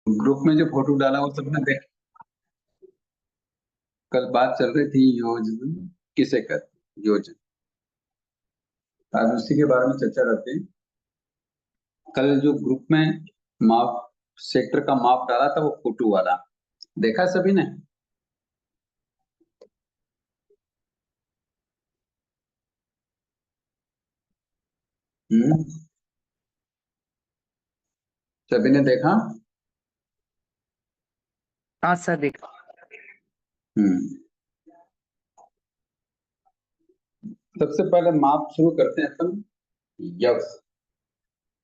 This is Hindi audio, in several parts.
ग्रुप में जो फोटो डाला वो सबने देख। कल बात चल रही थी योजना किसे कहते योजना। आज उसी के बारे में चर्चा करते हैं। कल जो ग्रुप में माप सेक्टर का माप डाला था वो फोटो वाला देखा सभी ने। हम्म, सभी ने देखा। हाँ सर देख। हम्म, सबसे पहले माप शुरू करते हैं अपन यव से।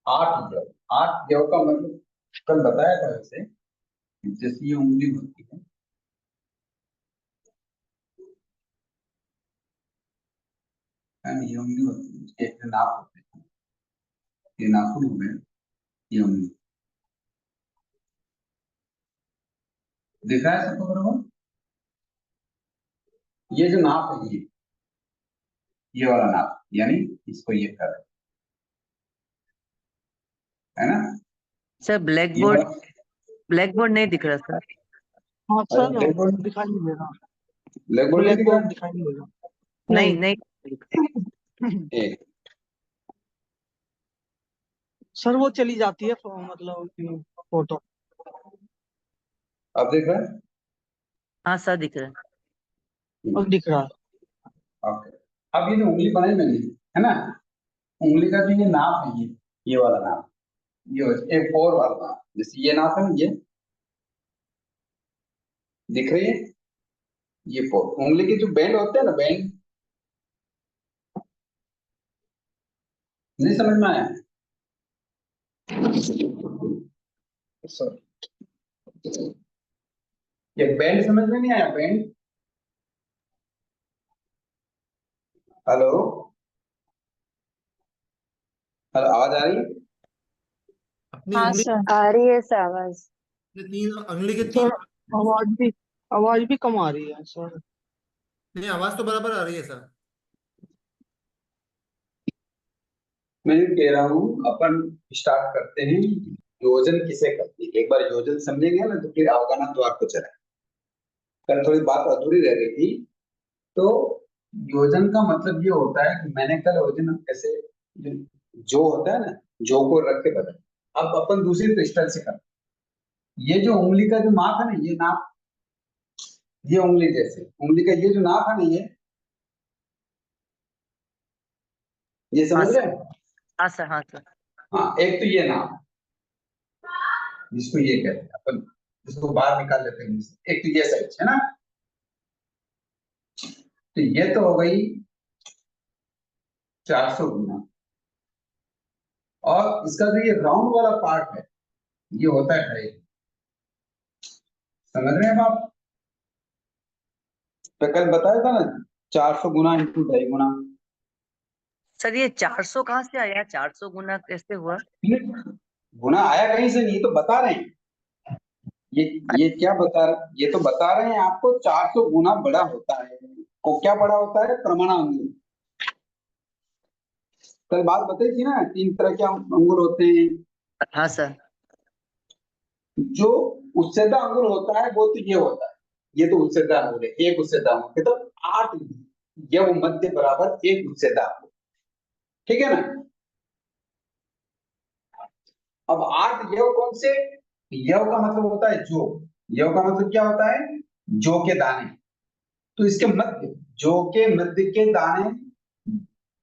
8 यव। 8 यव का मतलब कल बताया था वैसे, जैसे ये उंगली होती है, ये उंगली होती है, उसके एक नाप होते हैं, ये नाखून हो गए, ये उंगली। दिख रहा है सबको बराबर। ये जो नाप है ये वाला नाप, यानी इसको ये कर है ना। सर ब्लैक ये वाला बोर्ड नहीं दिख रहा सर। हाँ अरे सर, ब्लैक बोर्ड, दिखाई नहीं दे रहा। ब्लैक बोर्ड नहीं ब्लैक दिख बोर्ड रहा। दिखाई नहीं दे रहा। नहीं नहीं नहीं। एक सर वो चली जाती है मतलब कि फोटो। अब देख रहा है। हाँ सर दिख रहा है। अब दिख रहा है। ओके। अब ये जो उंगली बनाई मैंने, है ना, उंगली का जो ये नाप है, ये वाला नाप, ये फोर वाला नाप, जैसे ये नाप है ना, ये दिख रही है, ये फोर। उंगली के जो बैंड होते हैं ना, बैंड, नहीं समझ में आया। सॉरी, ये बैंड समझ में नहीं आया, बैंड। हेलो, हेलो, आवाज आ रही है। अपनी हाँ उंगली सर। आ रही है आवाज। के तीन उंगली के तीन। सर आवाज भी कम आ रही है सर। नहीं, आवाज तो बराबर आ रही है सर। मैं ये कह रहा हूँ, अपन स्टार्ट करते हैं। योजन किसे कहते हैं, एक बार योजन समझेंगे ना तो फिर अवगणना तो आपको चला। कल थोड़ी बात अधूरी रह गई थी। तो योजन का मतलब ये होता है कि मैंने कल योजन ऐसे जो होता है ना, जो को रख के बदल। अब अपन दूसरी क्रिस्टल से करते हैं। ये जो उंगली का जो नाप है ना, ये नाप, ये उंगली जैसे उंगली का ये जो नाप है ना, ये हाँ समझ रहे सर। हैं। हाँ सर। हाँ सर। हाँ, एक तो ये नाप जिसको ये कहते हैं अपन, जिसको बाहर निकाल लेते हैं, एक तो ये साइज है ना। तो ये तो हो गई 400 गुना। और इसका जो ये राउंड वाला पार्ट है, ये होता है 2.5। समझ रहे हैं आप। तो कल बताया था ना, 400 गुना इंटू 2.5 गुना। सर ये 400 कहाँ से आया? 400 गुना कैसे हुआ? गुना आया कहीं से नहीं, तो बता रहे हैं। ये क्या बता रहे, ये तो बता रहे हैं आपको 400 गुना बड़ा होता है। को क्या बड़ा होता है, प्रमाणांगुल। कल बात बताई थी ना, 3 तरह के अंगुल होते हैं। हाँ सर। जो उच्चता अंगुल होता है वो तो ये होता है, ये तो उच्चता अंगुल है, एक उच्चता अंगुल तो 8 यव मध्य बराबर एक उच्चता अंगुल। ठीक है ना। अब 8 यव कौन से, यव का मतलब होता है जो, यव का मतलब क्या होता है, जो के दाने। तो इसके मध्य, जो के मध्य के दाने,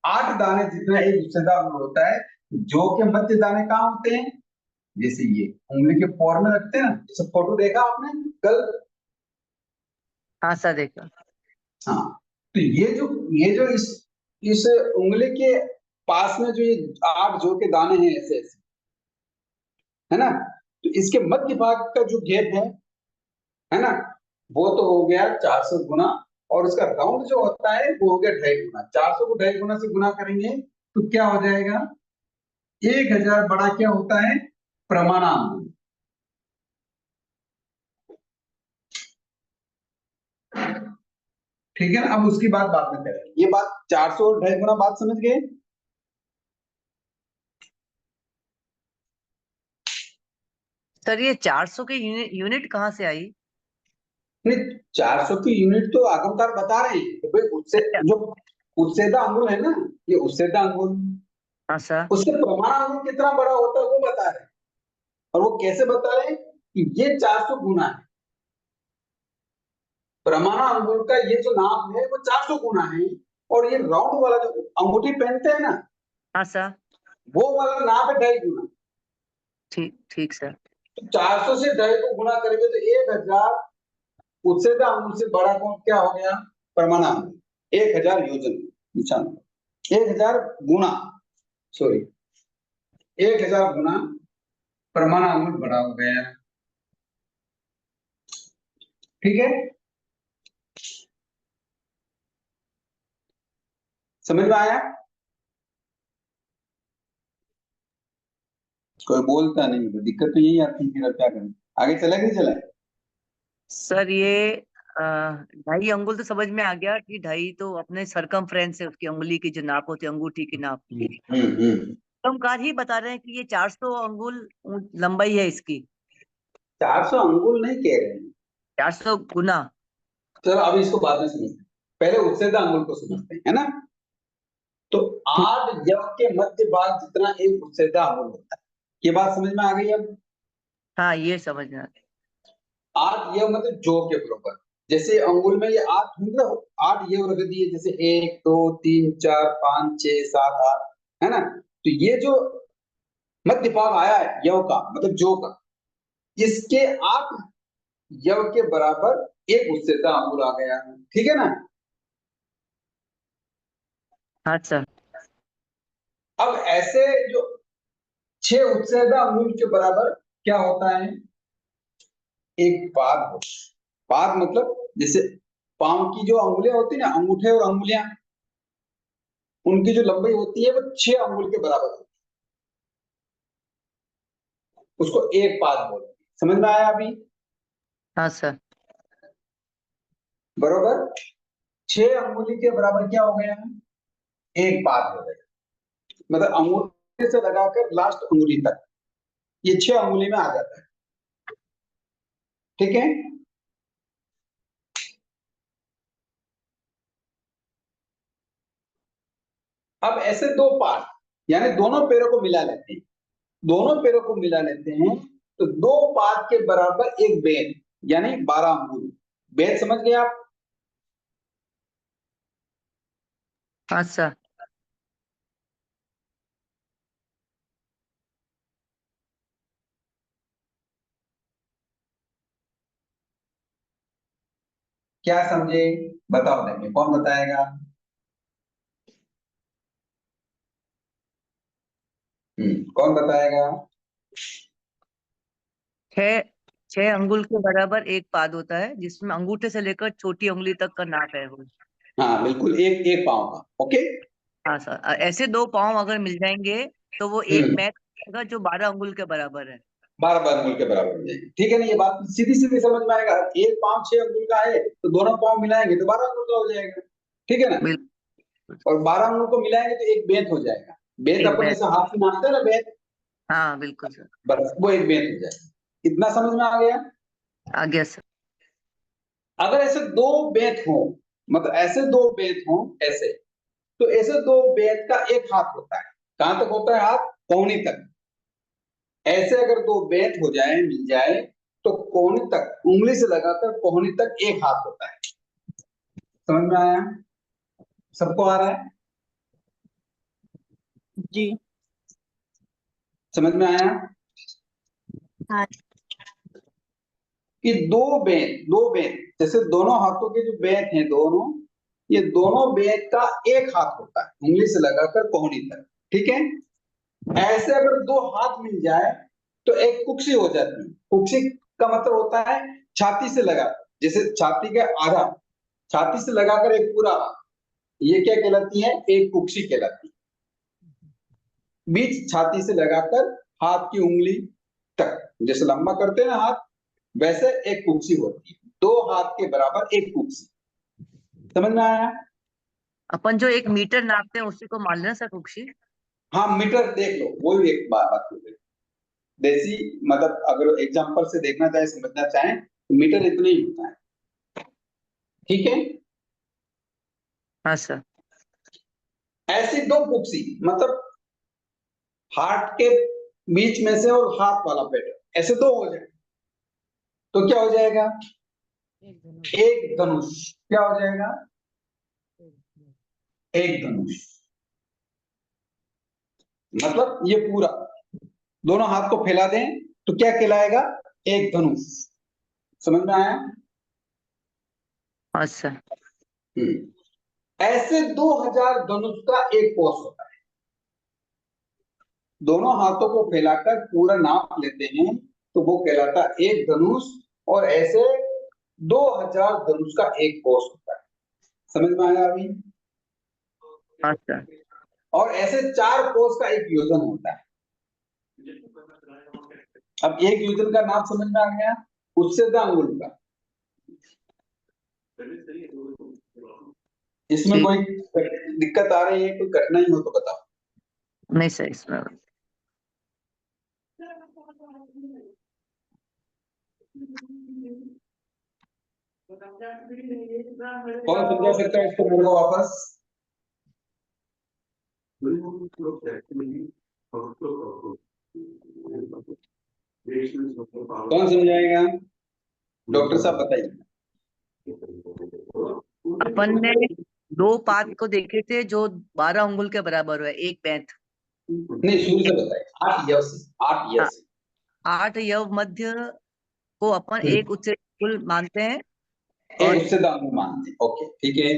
8 दाने जितना एक उच्चता अंगुल होता है। जो के मध्य दाने कहाँ होते हैं, जैसे ये उंगली के पोर में रखते हैं ना, जैसे फोटो देखा आपने कल। हाँ सर देखा। हाँ, तो ये जो इस उंगली के पास में जो ये 8 जो के दाने हैं ऐसे ऐसे, है ना। तो इसके मध्य भाग का जो गैप है ना, वो तो हो गया 400 गुना। और उसका राउंड जो होता है वो हो गया 2.5 गुना। 400 को 2.5 गुना से गुना करेंगे तो क्या हो जाएगा, 1000 बड़ा क्या होता है, प्रमाणांक। ठीक है ना। अब उसकी बात बाद में करेंगे, ये बात 400 और 2.5 गुना बात समझ गए। सर ये 400 की यूनिट कहाँ से आई? नहीं, 400 की यूनिट तो आगमकार बता रहे हैं कि भाई उससे जो उच्चेदा अंगुल है ना, ये उच्चेदा अंगुल, हाँ सर। उससे प्रमाण अंगुल कितना बड़ा होता है वो बता रहे हैं। और वो कैसे बता रहे हैं कि ये 400 गुना है, प्रमाण अंगुल का ये जो नाप है वो 400 गुना है। और ये राउंड वाला जो अंगूठी पहनते हैं ना, हाँ सर। वो वाला नाप है 2.5 गुना। ठीक ठीक सर। तो 400 से 2.5 को गुना करेंगे तो 1000 उच्चेदा अंगुल से बड़ा कौन क्या हो गया? परमाणु अंगुल। 1000 योजन निशान, 1000 गुना, सॉरी 1000 गुना परमाणु अंगुल बड़ा हो गया। ठीक है, समझ में आया? कोई बोलता नहीं तो दिक्कत तो यही आती है, फिर अब क्या करें? आगे चले कि नहीं चले? सर ये 2.5 अंगुल तो समझ में आ गया कि 2.5 तो अपने सरकमफ्रेंस है उसकी उंगली की जो नाप होती है अंगूठी की नाप। कार ही बता रहे हैं कि ये 400 अंगुल लंबाई है इसकी। 400 अंगुल नहीं कह रहे हैं। 400 गुना। चलो अभी इसको बाद में समझते हैं, पहले उच्चेदा अंगुल को समझते हैं, है ना? तो 8 यव के मध्य भाग जितना एक उच्चेदा अंगुल होता है, ये बात समझ में आ गई अब? हाँ ये समझ में आ गया। 8 यव मतलब जो के बराबर, जैसे अंगुल में ये 8 मतलब 8 यव रख दिए, जैसे 1 2 3 4 5 6 7 8, है ना? तो ये जो मध्य भाग आया है यव का मतलब जो का, इसके 8 यव के बराबर एक उच्चेदा अंगुल आ गया। ठीक है ना? हाँ सर। अब ऐसे जो 6 उच्चेदा अंगुल के बराबर क्या होता है? एक पाद हो। पाद मतलब जैसे पांव की जो अंगुलियां होती है ना, अंगूठे और अंगुलियां, उनकी जो लंबाई होती है वो 6 अंगुल के बराबर होती है, उसको एक पाद बोलते हैं। समझ में आया अभी? हाँ सर। बरोबर, 6 अंगुली के बराबर क्या हो गया? एक पाद हो गया। मतलब अंगूठे से लगाकर लास्ट अंगुली तक ये 6 अंगुली में आ जाता है। ठीक है? अब ऐसे दो पाद, यानी दोनों पैरों को मिला लेते हैं, दोनों पैरों को मिला लेते हैं, तो दो पाद के बराबर एक बेद, यानी 12 अंगुल। बेद समझ गए आप? हाँ सर। क्या समझे? बताओ, देंगे कौन बताएगा? कौन बताएगा? 6 6 अंगुल के बराबर एक पाद होता है जिसमें अंगूठे से लेकर छोटी उंगली तक का नाप है वो। हाँ बिल्कुल, एक एक पाँव का। ओके। हाँ सर। ऐसे दो पाँव अगर मिल जाएंगे तो वो एक मैच होगा जो 12 अंगुल के बराबर है। 12 अंगुल के बराबर हो जाएगी। ठीक है ना? ये बात सीधी सीधी समझ में आएगा। एक पाँव 6 अंगुल का है तो दोनों पाँव मिलाएंगे तो 12 अंगुल का हो जाएगा। ठीक है ना? बिल्कुल। और 12 अंगुल को मिलाएंगे तो एक बेंत हो जाएगा। बेंत एक अपन बैच। ऐसे हाथ में मारते हैं ना, बेंत, हाँ बिल्कुल सर। बस वो एक बेंत हो जाएगा। इतना समझ में आ गया? आ गया सर। अगर ऐसे दो बेंत हो, मतलब ऐसे दो बेंत हो ऐसे, तो ऐसे दो बेंत का एक हाथ होता है। कहां तक होता है हाथ? कोहनी तक। ऐसे अगर दो बेंत हो जाए, मिल जाए, तो कोहनी तक, उंगली से लगाकर कोहनी तक एक हाथ होता है। समझ में आया? सबको आ रहा है? जी। समझ में आया? हाँ। कि दो बेंत जैसे दोनों हाथों के जो बेंत हैं दोनों, ये दोनों बेंत का एक हाथ होता है उंगली से लगाकर कोहनी तक। ठीक है? ऐसे अगर दो हाथ मिल जाए तो एक कुक्सी हो जाती है। कुक्सी का मतलब होता है छाती से लगा, जैसे छाती का आधा, छाती से लगाकर एक पूरा हाथ, ये क्या कहलाती है? एक कुक्सी कहलाती है। बीच छाती से लगाकर हाथ की उंगली तक, जैसे लंबा करते हैं ना हाथ, वैसे एक कुक्सी होती है। दो हाथ के बराबर एक कुक्सी। समझ में आया? अपन जो 1 मीटर नापते हैं उसी को मान लेना सर कुक्षी। हाँ मीटर देख लो, वो भी एक बात हो गई। देसी मतलब अगर एग्जांपल से देखना चाहे, समझना चाहें तो मीटर इतना ही होता है, ठीक है। हाँ सर। ऐसी दो कुक्सी मतलब हार्ट के बीच में से और हाथ वाला पैटर्न, ऐसे दो हो जाए तो क्या हो जाएगा? एक धनुष। क्या हो जाएगा? एक धनुष। मतलब ये पूरा दोनों हाथ को फैला दें तो क्या कहलाएगा? एक धनुष। समझ में आया? हाँ सर। ऐसे 2000 धनुष का एक कोष होता है। दोनों हाथों को फैलाकर पूरा नाप लेते हैं तो वो कहलाता है एक धनुष, और ऐसे 2000 धनुष का एक कोष होता है। समझ में आया अभी? हाँ सर। और ऐसे 4 कोष का एक योजन होता है। अब एक योजन का नाम समझ में आ गया? उससे अंगुल का। इसमें कोई दिक्कत आ रही है, कोई कठिनाई हो तो बताओ। नहीं सर, इसमें कौन समझा सकता है इसको मेरे को वापस? कौन समझाएगा? डॉक्टर साहब बताइए। अपन ने दो पाद को देखे थे जो 12 अंगुल के बराबर है, एक बैंत। नहीं, शुरू से बताइए। 8 यव से। 8 यव से। 8 यव मध्य को अपन एक उच्च अंगुल मानते हैं, और और उससे दांगुल मानते हैं। ओके, ठीक है।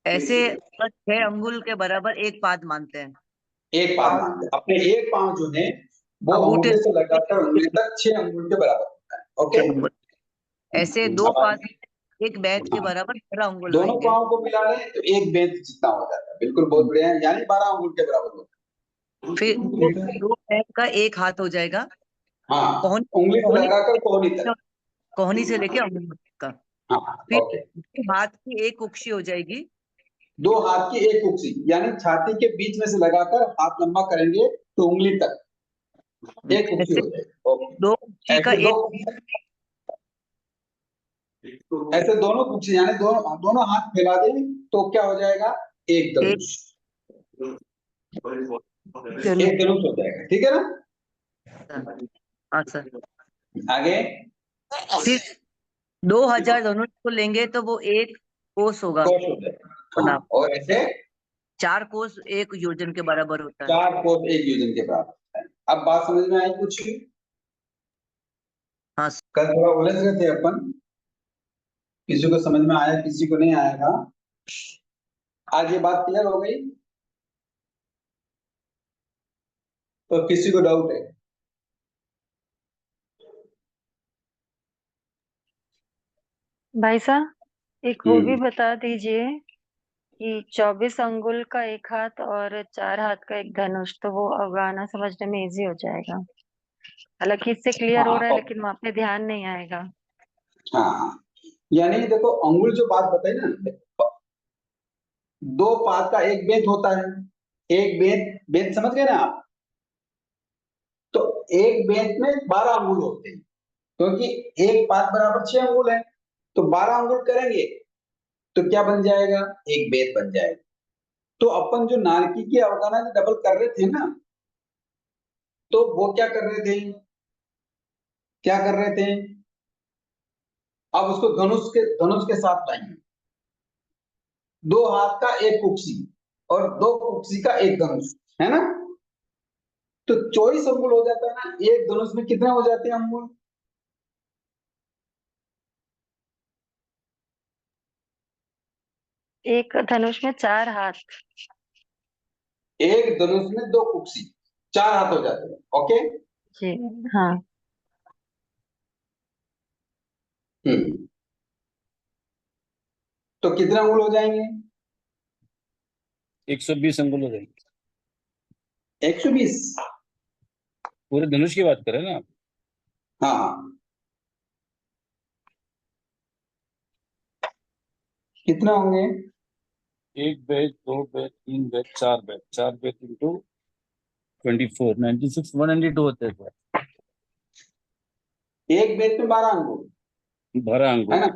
ऐसे 6 अंगुल के बराबर एक पाद मानते हैं। एक पाद मानते हैं। अपने एक पांव जो है वो अंगूठे अंगूठे से लगाकर उंगली तक 6 अंगुल के बराबर होता है। ओके। ऐसे दो अब पाद एक बैंत के बराबर 12 अंगुल दोनों होंगे। पांव को मिला लें तो एक बेंत जितना हो जाता है। बिल्कुल, बहुत बढ़िया है। यानी 12 अंगुल के बराबर होता फिर है। दो बैंत का एक हाथ हो जाएगा, हाँ, कोहनी उंगली से कोहनी लगाकर कोहनी तक। कोहनी से लेके अंगुल तक का। हाँ, फिर ओके। हाथ की एक उक्शी हो जाएगी। 2 हाथ की एक उंगली, यानी छाती के बीच में से लगाकर हाथ लंबा करेंगे तो उंगली तक एक उंगली ऐसे हो जाएगी। ओके। दो उक्शी का ऐसे दो, एक ऐसे दोनों उंगली यानी दोनों हाथ फैला दें तो क्या हो जाएगा? एक धनुष। एक धनुष हो जाएगा, ठीक है ना? हाँ सर। आगे। फिर 2000 धनुष को लेंगे तो वो एक कोस होगा। कोष हो जाएगा। हाँ, और ऐसे 4 कोस एक योजन के बराबर होता है। 4 कोष एक योजन के बराबर होता है। अब बात समझ में आई कुछ? हाँ कल थोड़ा उलझ गए थे अपन, किसी को समझ में आया, किसी को नहीं आएगा। आज ये बात क्लियर हो गई तो किसी को डाउट है? भाई साहब एक वो भी बता दीजिए कि 24 अंगुल का एक हाथ और 4 हाथ का एक धनुष, तो वो अवगाना समझने में इजी हो जाएगा। हालांकि इससे क्लियर हो हाँ, रहा है लेकिन वहां पे ध्यान नहीं आएगा। हाँ, यानी देखो अंगुल जो बात बताई ना, 2 पाद का एक बेंत होता है। एक बेंत, बेंत समझ गए ना आप? तो एक बेंत में 12 अंगुल होते हैं, क्योंकि एक पाद बराबर 6 अंगुल है तो 12 अंगुल करेंगे तो क्या बन जाएगा? एक बेंत बन जाएगा। तो अपन जो नारकी की अवगाना जो डबल कर रहे थे ना, तो वो क्या कर रहे थे? क्या कर रहे थे? अब उसको धनुष के साथ लाएंगे। 2 हाथ का एक कुक्सी और 2 कुक्सी का एक धनुष, है ना? तो 24 अंगुल हो जाता है ना। एक धनुष में कितने हो जाते हैं अंगुल? एक धनुष में 4 हाथ। एक धनुष में 2 कुक्सी, 4 हाथ हो जाते हैं। ओके। जी हाँ। तो कितने अंगुल हो जाएंगे? 120 अंगुल हो जाएंगे। 120? पूरे धनुष की बात करें ना आप? हाँ, हाँ। कितना होंगे? 1 बेद, 2 बेद, 3 बेद, 4 बेद, 4 बेद इंटू 24, 96, 192 होते हैं। एक बेच में 12 अंगुल, 12 है अंगुल, ना?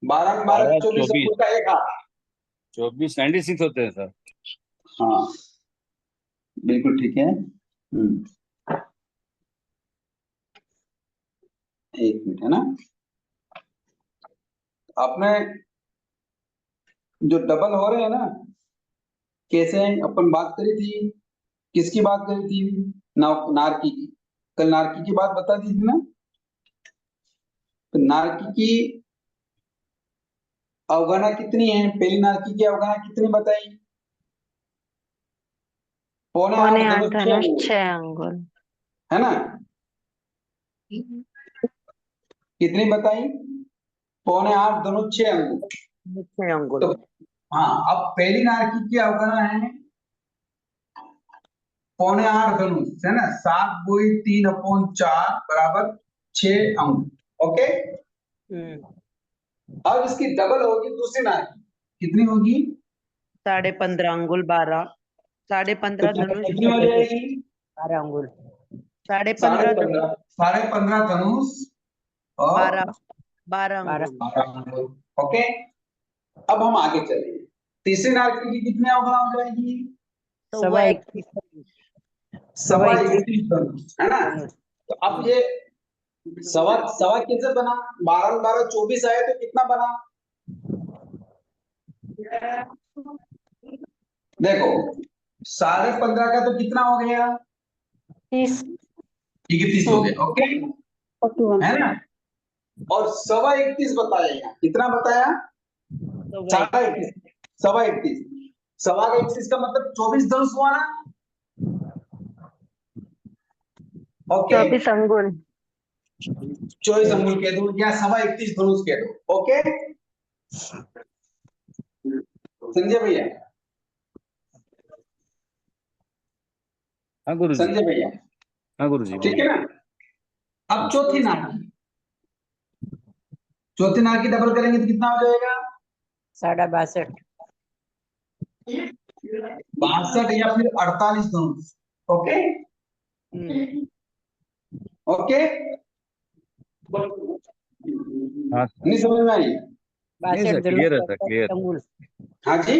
12 में 12 12 24 24, अंगुल का एक हाथ। 24 96 होते हैं सर। हाँ बिल्कुल ठीक है। एक मिनट, है ना? आपने जो डबल हो रहे हैं ना, कैसे अपन बात करी थी, किसकी बात करी थी? नारकी की। कल नारकी की बात बता दी थी ना। तो नारकी की अवगणना कितनी है? पहली नारकी की अवगणना कितनी बताई? पौने पौने 8 8 धनुष 6 धनुष अंगुल, 6 अंगुल। है ना? कितनी बताई? पौने 8 धनुष 6 अंगुल। 6 अंगुल। तो हाँ, अब पहली नारकी की अवगणना है पौने 8 धनुष, है ना? 7/3/4 बराबर 6 अंगुल। ओके। अब इसकी डबल होगी दूसरी नारकी, कितनी होगी? 15.5 अंगुल 12, 15.5 तो धनुष कितनी हो जाएगी? 12 अंगुल, 15.5 15.5 15.5 धनुष और 12 अंगुल। 12 अंगुल। ओके। अब हम आगे चलेंगे। तीसरी नारकी की कितनी अवगणना हो जाएगी? सवा 21 21 धनुष, है ना? तो अब ये सवा सवा कैसे बना? 12 में 12 24 आए तो कितना बना? देखो 15.5 का तो कितना हो गया? 30। 31 हो गया। ओके, 41। है ना? और 21 बताया, कितना बताया? 21.5, 21.5, 21 का मतलब 24 धनुष हुआ ना? ओके, 24 अंगुल। 24 अंगुल कह दो या 21.5 धनुष कह दो। ओके, संजय भैया, हाँ गुरुजी, संजय भैया, हाँ गुरुजी ठीक है बोलिए। ना? अब चौथी नारकी, चौथी नारकी डबल करेंगे तो कितना हो जाएगा? 62 62 या फिर 48 धनुष। ओके, ओके, हाँ नहीं समझ में आई? नहीं सर, क्लियर है सर, क्लियर। हाँ जी,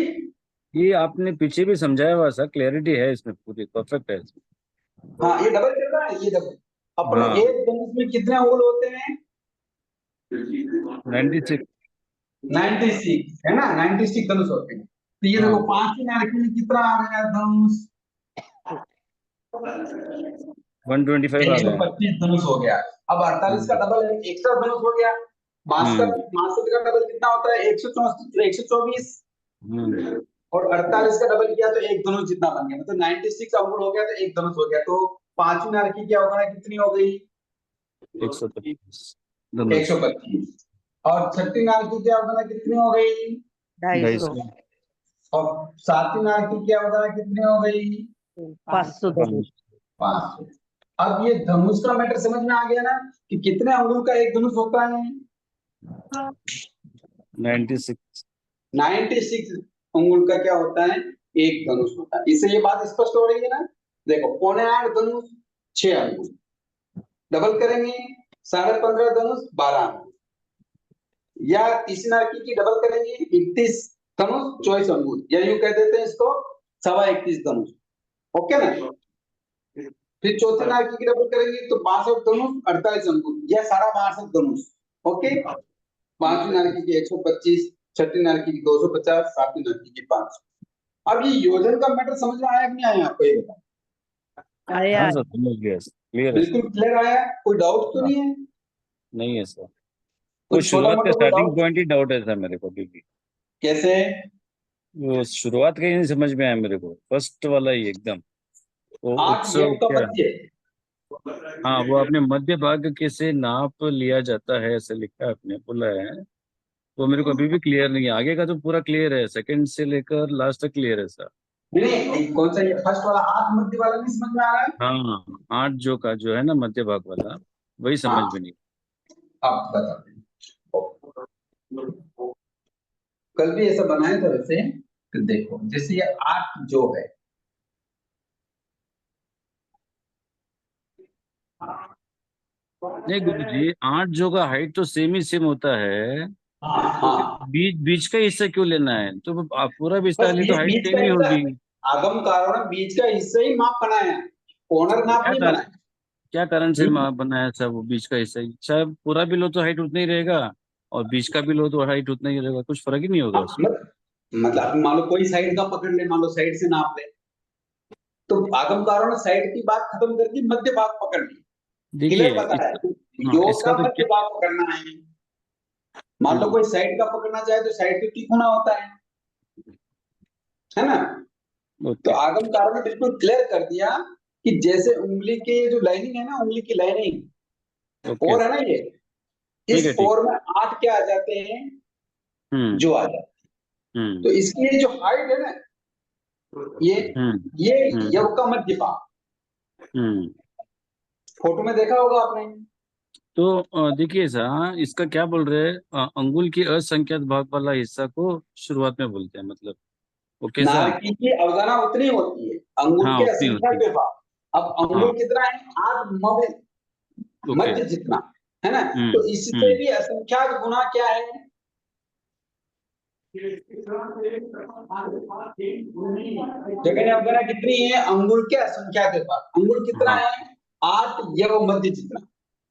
ये आपने पीछे भी समझाया हुआ सर, क्लैरिटी है इसमें, पूरी परफेक्ट है इसमें। हाँ ये डबल चल रहा है, ये डबल। अपने हाँ एक धनुष में कितने अंगुल होते हैं? 96। 96, है ना? 96 धनुष होते हैं। तो ये हाँ देखो पांचवी नारकी में कितना आ गया धनुष? 125 आ गया। 125 धनुष हो गया। अब 48 का डबल है, 61 धनुष हो गया। 62 हम्म 62 का डबल कितना होता है? 124। हम्म और 48 का डबल किया तो एक धनुष जितना बन गया, मतलब 96 अंगुल हो गया तो एक धनुष हो गया। तो पांचवी नारकी की अवगणना कितनी हो गई? 125 धनुष। 125। और छठी नारकी की अवगणना कितनी हो गई? 250। और सातवीं नारकी की अवगणना कितनी हो गई? 500 धनुष। 500। अब ये धनुष का मैटर समझ में आ गया ना कि कितने अंगुल का एक धनुष होता है? 96। 96 अंगुल का क्या होता है? एक धनुष होता है। इससे ये बात स्पष्ट हो रही है ना? देखो पौने 8 धनुष 6 अंगुल, डबल करेंगे 15.5 धनुष 12 अंगुल, या तीसरी नारकी की डबल करेंगे 31 धनुष 24 अंगुल, या यूं कह देते हैं इसको 21.5 धनुष। ओके ना? फिर चौथी नारकी की डबल करेंगे तो 62 धनुष 48 अंगुल, या 62.5 धनुष। ओके, पांचवी नारकी की 125, छठी नारकी की 250, सातवीं नारकी की 500। अब ये योजन का मैटर समझ में आया कि नहीं आया आपको? ये बताओ। आया हाँ सर, समझ गया सर, क्लियर है सर। बिल्कुल क्लियर आया? कोई डाउट तो नहीं है? नहीं है सर, वो कुछ छोटा शुरुआत के मोटा कोई स्टार्टिंग डाउट? पॉइंट ही डाउट है सर मेरे को अभी भी। कैसे? वो शुरुआत का ही नहीं समझ में आया मेरे को, फर्स्ट वाला ही एकदम। वो 8 100 योग का क्या, पद्य। हाँ वो आपने मध्य भाग के से नाप लिया जाता है ऐसे लिखा है, आपने बोला है। वो मेरे को अभी भी क्लियर नहीं है, आगे का तो पूरा क्लियर है, सेकंड से लेकर लास्ट तक क्लियर है सर। नहीं, कौन सा? ये फर्स्ट वाला 8 मध्य वाला नहीं समझ में आ रहा है? हाँ 8 जो का जो है ना मध्य भाग वाला, वही समझ हाँ, में नहीं। आप बताते हैं। कल भी ऐसा बनाया था वैसे, कि देखो जैसे ये 8 जो है, नहीं गुरुजी, 8 जो का हाइट तो सेम ही सेम होता है, तो फिर हाँ, बीच बीच का हिस्सा क्यों लेना है? तो आप पूरा बस विस्तार लिए तो बीच हाइट बीच सेम का ही हिस्सा, होगी। आगम कारण बीच का हिस्सा ही माप बनाया है, कॉर्नर नाप क्या नहीं कारण, बनाया। क्या कारण से हम्म? बनाया था वो बीच का हिस्सा? शायद पूरा भी लो तो हाइट उतना ही रहेगा, और बीच का भी लो तो हाइट उतना ही रहेगा, कुछ फर्क ही नहीं होगा हाँ, उसमें। मतलब मान लो कोई साइड का पकड़ ले, मान लो साइड से नाप ले, तो आगम कारण ने साइड की बात खत्म कर दी, मध्य भाग पकड़ ली, क्लियर देखिए बता इसका, है, हाँ योग इसका का तो मध्य क्या, भाग पकड़ना है। मान लो कोई साइड का पकड़ना चाहे तो साइड पे ठीक होना होता है ना। तो ओके आगम कारण ने बिल्कुल क्लियर कर दिया कि जैसे उंगली की जो लाइनिंग है ना, उंगली की लाइनिंग ओके, और है ना, ये ठीक इस है ठीक, फोर में 8 क्या आ जाते हैं, हम्म जो आ जाते हैं। हम्म तो इसकी ये जो हाइट है ना, ये हम्म ये हम्म योग का मध्य भाग, हम्म। फोटो में देखा होगा आपने। तो देखिए सर, इसका क्या बोल रहे हैं, अंगुल की असंख्यात भाग वाला हिस्सा को शुरुआत में बोलते हैं, मतलब वो कैसा? नारकी की अवगना उतनी होती है, अंगुल हाँ के उतनी असंख्या होती, विभाग। अब हाँ अंगुल कितना है, 8 ओके, मध्य जितना, है ना। तो इससे हम्म। भी असंख्यात गुना क्या है, जगह अवगना कितनी है, अंगुल के असंख्यात विभाग, अंगुल कितना हाँ, है, 8 यव मध्य जितना।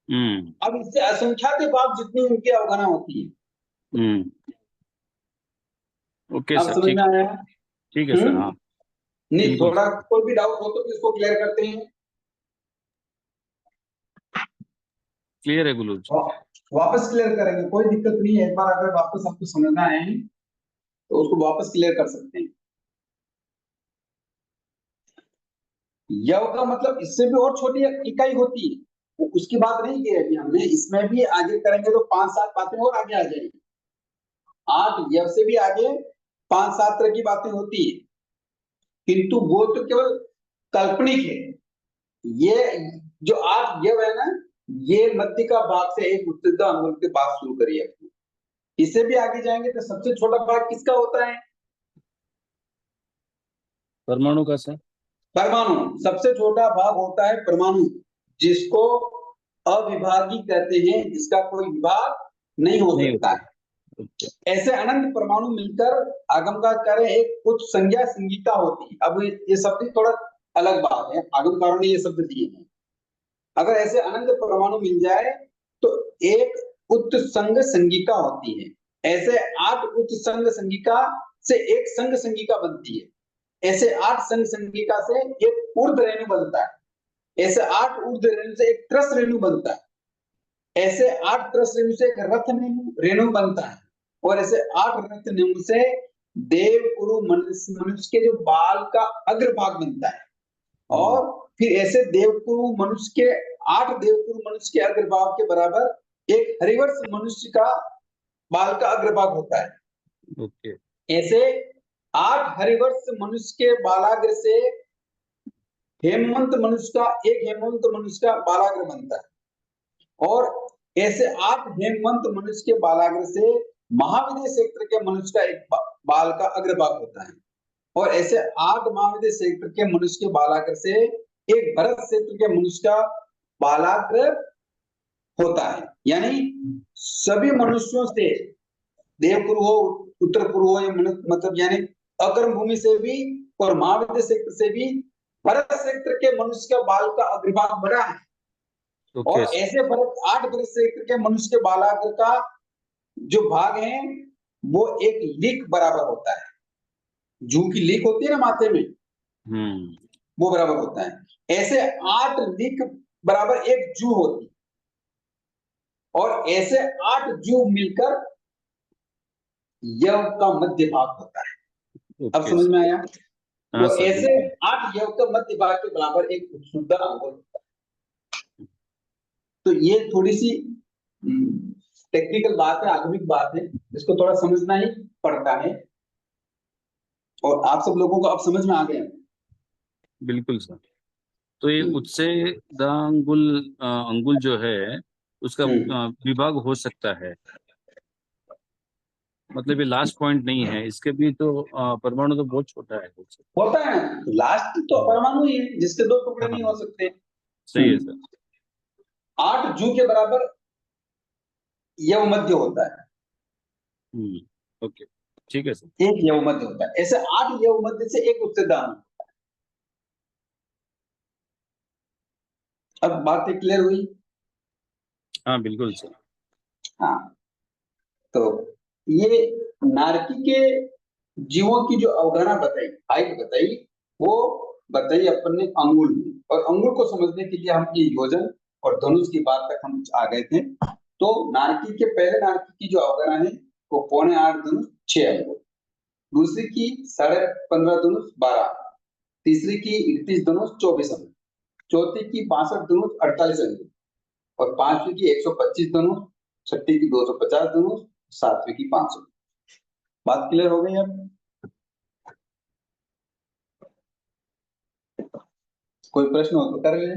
हम्म अब इससे असंख्यात विभाग जितनी उनकी अवगना होती है। हम्म ओके अब सर, समझ में आया। ठीक है सर, हाँ नहीं, बिल्कुल थोड़ा कोई भी डाउट हो तो इसको क्लियर करते हैं। क्लियर है गुरु जी। वापस क्लियर करेंगे, कोई दिक्कत नहीं है, एक बार अगर वापस आपको समझना है तो उसको वापस क्लियर कर सकते हैं। यव का मतलब इससे भी और छोटी इकाई होती है, वो उसकी बात नहीं की अभी हमने, इसमें भी आगे करेंगे तो 5-7 बातें और आगे आ जाएंगी। 8 यव से भी आगे 5-7 तरह की बातें होती है, किंतु वो तो केवल काल्पनिक है। ये जो 8 यव है ना, ये मध्य का भाग से एक उत्तरदा अंगुल के बाद शुरू करिए। इससे भी आगे जाएंगे तो सबसे छोटा भाग किसका होता है, परमाणु का सर? परमाणु। सबसे छोटा भाग होता है परमाणु, जिसको अविभागी कहते हैं, जिसका कोई विभाग नहीं हो नहीं सकता होता, है। ओके, ऐसे अनंत परमाणु मिलकर आगम का कार्य एक उच्च संज्ञा संगीता होती है। अब ये शब्द थोड़ा अलग बात है, आगम कारण ने ये शब्द दिए हैं। अगर ऐसे अनंत परमाणु मिल जाए तो एक उच्च संघ संगिका होती है। ऐसे 8 उच्च संघ संगिका से एक संघ संगिका बनती है। ऐसे 8 संघ संगिका से एक ऊर्ध्व रेणु बनता है। ऐसे 8 ऊर्ध्व रेणु से एक त्रस रेणु बनता है। ऐसे 8 त्रस रेणु से एक रथ रेणु बनता है। और ऐसे 8 रथ रेणु से देवकुरु मनुष्य के जो बाल का अग्रभाग बनता है। और फिर ऐसे देवकुरु मनुष्य के 8 देवकुरु मनुष्य के अग्रभाग के बराबर एक हरिवंश मनुष्य का बाल का अग्रभाग होता है। ओके, ऐसे 8 हरिवंश मनुष्य के बालाग्र से हेमंत मनुष्य का एक हेमंत मनुष्य का बालाग्र बनता है। और ऐसे 8 हेमंत मनुष्य के बालाग्र से महाविद्य क्षेत्र के मनुष्य का एक बाल का अग्रभाग होता है। और ऐसे 8 महाविद्य क्षेत्र के मनुष्य के बालाग्र से एक भरत क्षेत्र के मनुष्य का बालाग्र होता है। यानी सभी मनुष्यों से, देवकुरु हो, उत्तर कुरु हो, मतलब यानी अकर्म भूमि से भी और महाविद्य क्षेत्र से भी भरत क्षेत्र के मनुष्य का बाल का अग्रभाग बड़ा है। और ओके सर, ऐसे भरत 8 भरत क्षेत्र के मनुष्य के बालाग्र का जो भाग है वो एक लीक बराबर होता है। जू की लीक होती है ना माथे में, हम्म वो बराबर होता है। ऐसे 8 लीक बराबर एक जू होती है। और ऐसे 8 जू मिलकर यव का मध्य भाग होता है। अब ओके समझ सर, में आया। हाँ वो सर ऐसे बिल्कुल, 8 यव का मध्य भाग के बराबर एक शुद्ध अंगुल होता है। तो ये थोड़ी सी टेक्निकल बात है, आधुनिक बात है, इसको थोड़ा समझना ही पड़ता है। और आप सब लोगों को अब समझ में आ गया। बिल्कुल सर। तो ये उत्सेदांगुल अंगुल जो है उसका हम्म। विभाग हो सकता है, मतलब ये लास्ट पॉइंट नहीं है, इसके भी तो परमाणु तो बहुत छोटा है। होता है ना, लास्ट तो परमाणु ही है जिसके 2 टुकड़े नहीं हाँ हो सकते। सही है सर। 8 जू के बराबर यवमध्य होता है। ओके, ठीक है सर। एक यवमध्य होता है, ऐसे 8 यवमध्य से एक उत्सेदान होता है। अब बात क्लियर हुई? हाँ बिल्कुल सर। हाँ, तो ये नारकी के जीवों की जो अवधारणा बताई, हाइट बताई, वो बताई अपन ने अंगुल में, और अंगुल को समझने के लिए हम ये योजन और धनुष की बात तक हम आ गए थे। तो नारकी के पहले नारकी की जो अवधारणा है वो 8.25 धनुष 6 अंगुल, दूसरी की 15.5 धनुष 12, तीसरी की 31 धनुष 24 अंगुल, चौथी की 62 धनुष 48 अंगुल, और पांचवी की 125 धनुष, छठी की 250 धनुष, सातवीं की 500। बात क्लियर हो गई? अब कोई प्रश्न हो तो कर ले।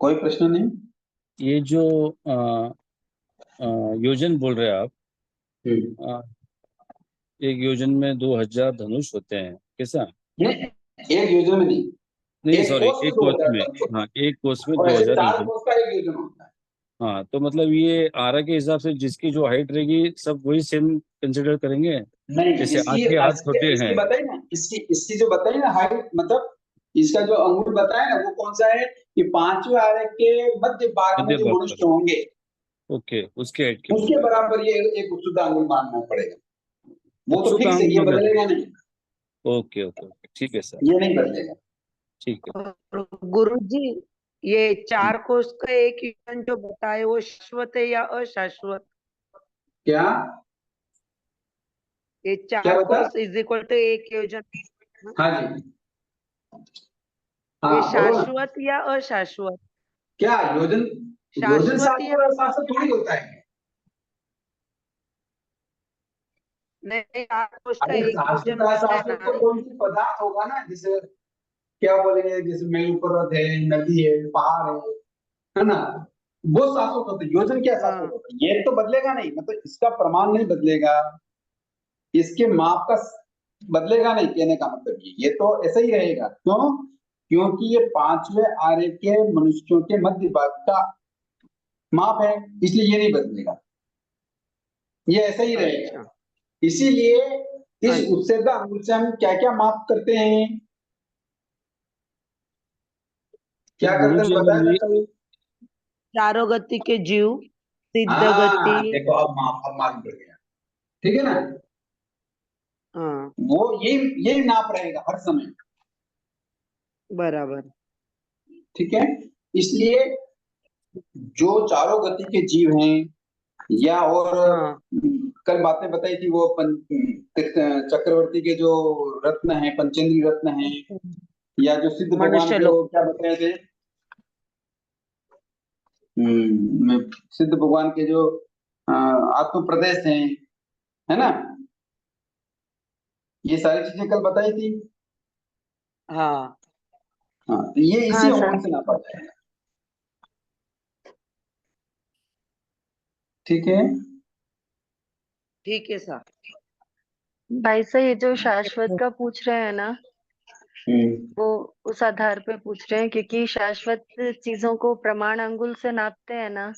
कोई प्रश्न नहीं? ये जो योजन बोल रहे हैं आप, एक योजन में 2000 धनुष होते हैं कैसा? नहीं, एक योजन में नहीं, नहीं एक सॉरी, कोष में एक 2000 कोष में, धनुष होते हाँ एक कोष में हैं, और ऐसे 2000 4 योजन। कोष का एक योजन होता है। हाँ, तो मतलब ये आरा के हिसाब से जिसकी जो हाइट रहेगी सब वही सेम कंसिडर करेंगे? नहीं, जैसे इसकी आगे हाथ होते इसकी हैं। बताई ना, इसकी जो बताई ना हाइट, मतलब इसका जो अंगुल बताया ना वो कौन सा है कि 5वें आरे के मध्य भाग में मध्य जो भाग मनुष्य पर। होंगे ओके, उसके हाइट के उसके बोल रहे बराबर ये एक उत्सुक अंगुल मानना पड़ेगा। वो तो उत्सुक फिक्स है, ये अंगुल में। बदलेगा नहीं, ओके ओके ओके, ठीक है सर, ये नहीं बदलेगा। ठीक है। और गुरुजी, ये 4 कोष का एक योजन जो बताए वो शाश्वत है या अशाश्वत? क्या ये क्या 4 बता? कोष इज इक्वल टू एक योजन, हाँ जी, ये हाँ बोलो ना। शाश्वत या अशाश्वत? क्या योजन? योजन शाश्वत या शाश्वत थोड़ी होता है। नहीं, 4 कोष का अरे एक योजन होता है शाश्वत ना। तो कोई भी पदार्थ होगा ना, जैसे क्या बोलेंगे, जैसे मेरू पर्वत है, नदी है, पहाड़ है ना, वो शाश्वत होता है। योजन क्या शाश्वत होता है? ये तो बदलेगा नहीं, मतलब इसका प्रमाण नहीं बदलेगा, इसके माप का बदलेगा नहीं, कहने का मतलब ये तो ऐसा ही रहेगा। क्यों? क्योंकि ये 5वें आरे के मनुष्यों के मध्य भाग का माप है, इसलिए ये नहीं बदलेगा, ये ऐसा ही रहेगा। अच्छा, इसीलिए इस अच्छा। उत्सेदा अंगुल से हम क्या क्या माप करते हैं, क्या करते हैं गुरुजी बताया अगर जाता है? चारों गति के जीव, सिद्ध हाँ गति। देखो, अब मालूम पड़ गया, ठीक है ना। हाँ, वो यही नाप रहेगा हर समय, बराबर। ठीक है। इसलिए जो चारों गति के जीव हैं, या और हाँ, कल बातें बताई थी वो चक्रवर्ती के जो रत्न है, पंचेंद्रीय रत्न है, या जो सिद्ध भगवान मनुष्य के लोग। वो क्या बताए थे, सिद्ध भगवान के जो आत्म प्रदेश हैं, है ना, ये सारी चीजें कल बताई थी। हाँ, हाँ, तो ये इसी हाँ अमाउंट सर। से नापा जाएगा, ठीक है। ठीक है सर। भाई साहब ये जो शाश्वत का पूछ रहे हैं ना, हम्म, वो उस आधार पे पूछ रहे हैं क्योंकि शाश्वत चीजों को प्रमाण अंगुल से नापते हैं ना,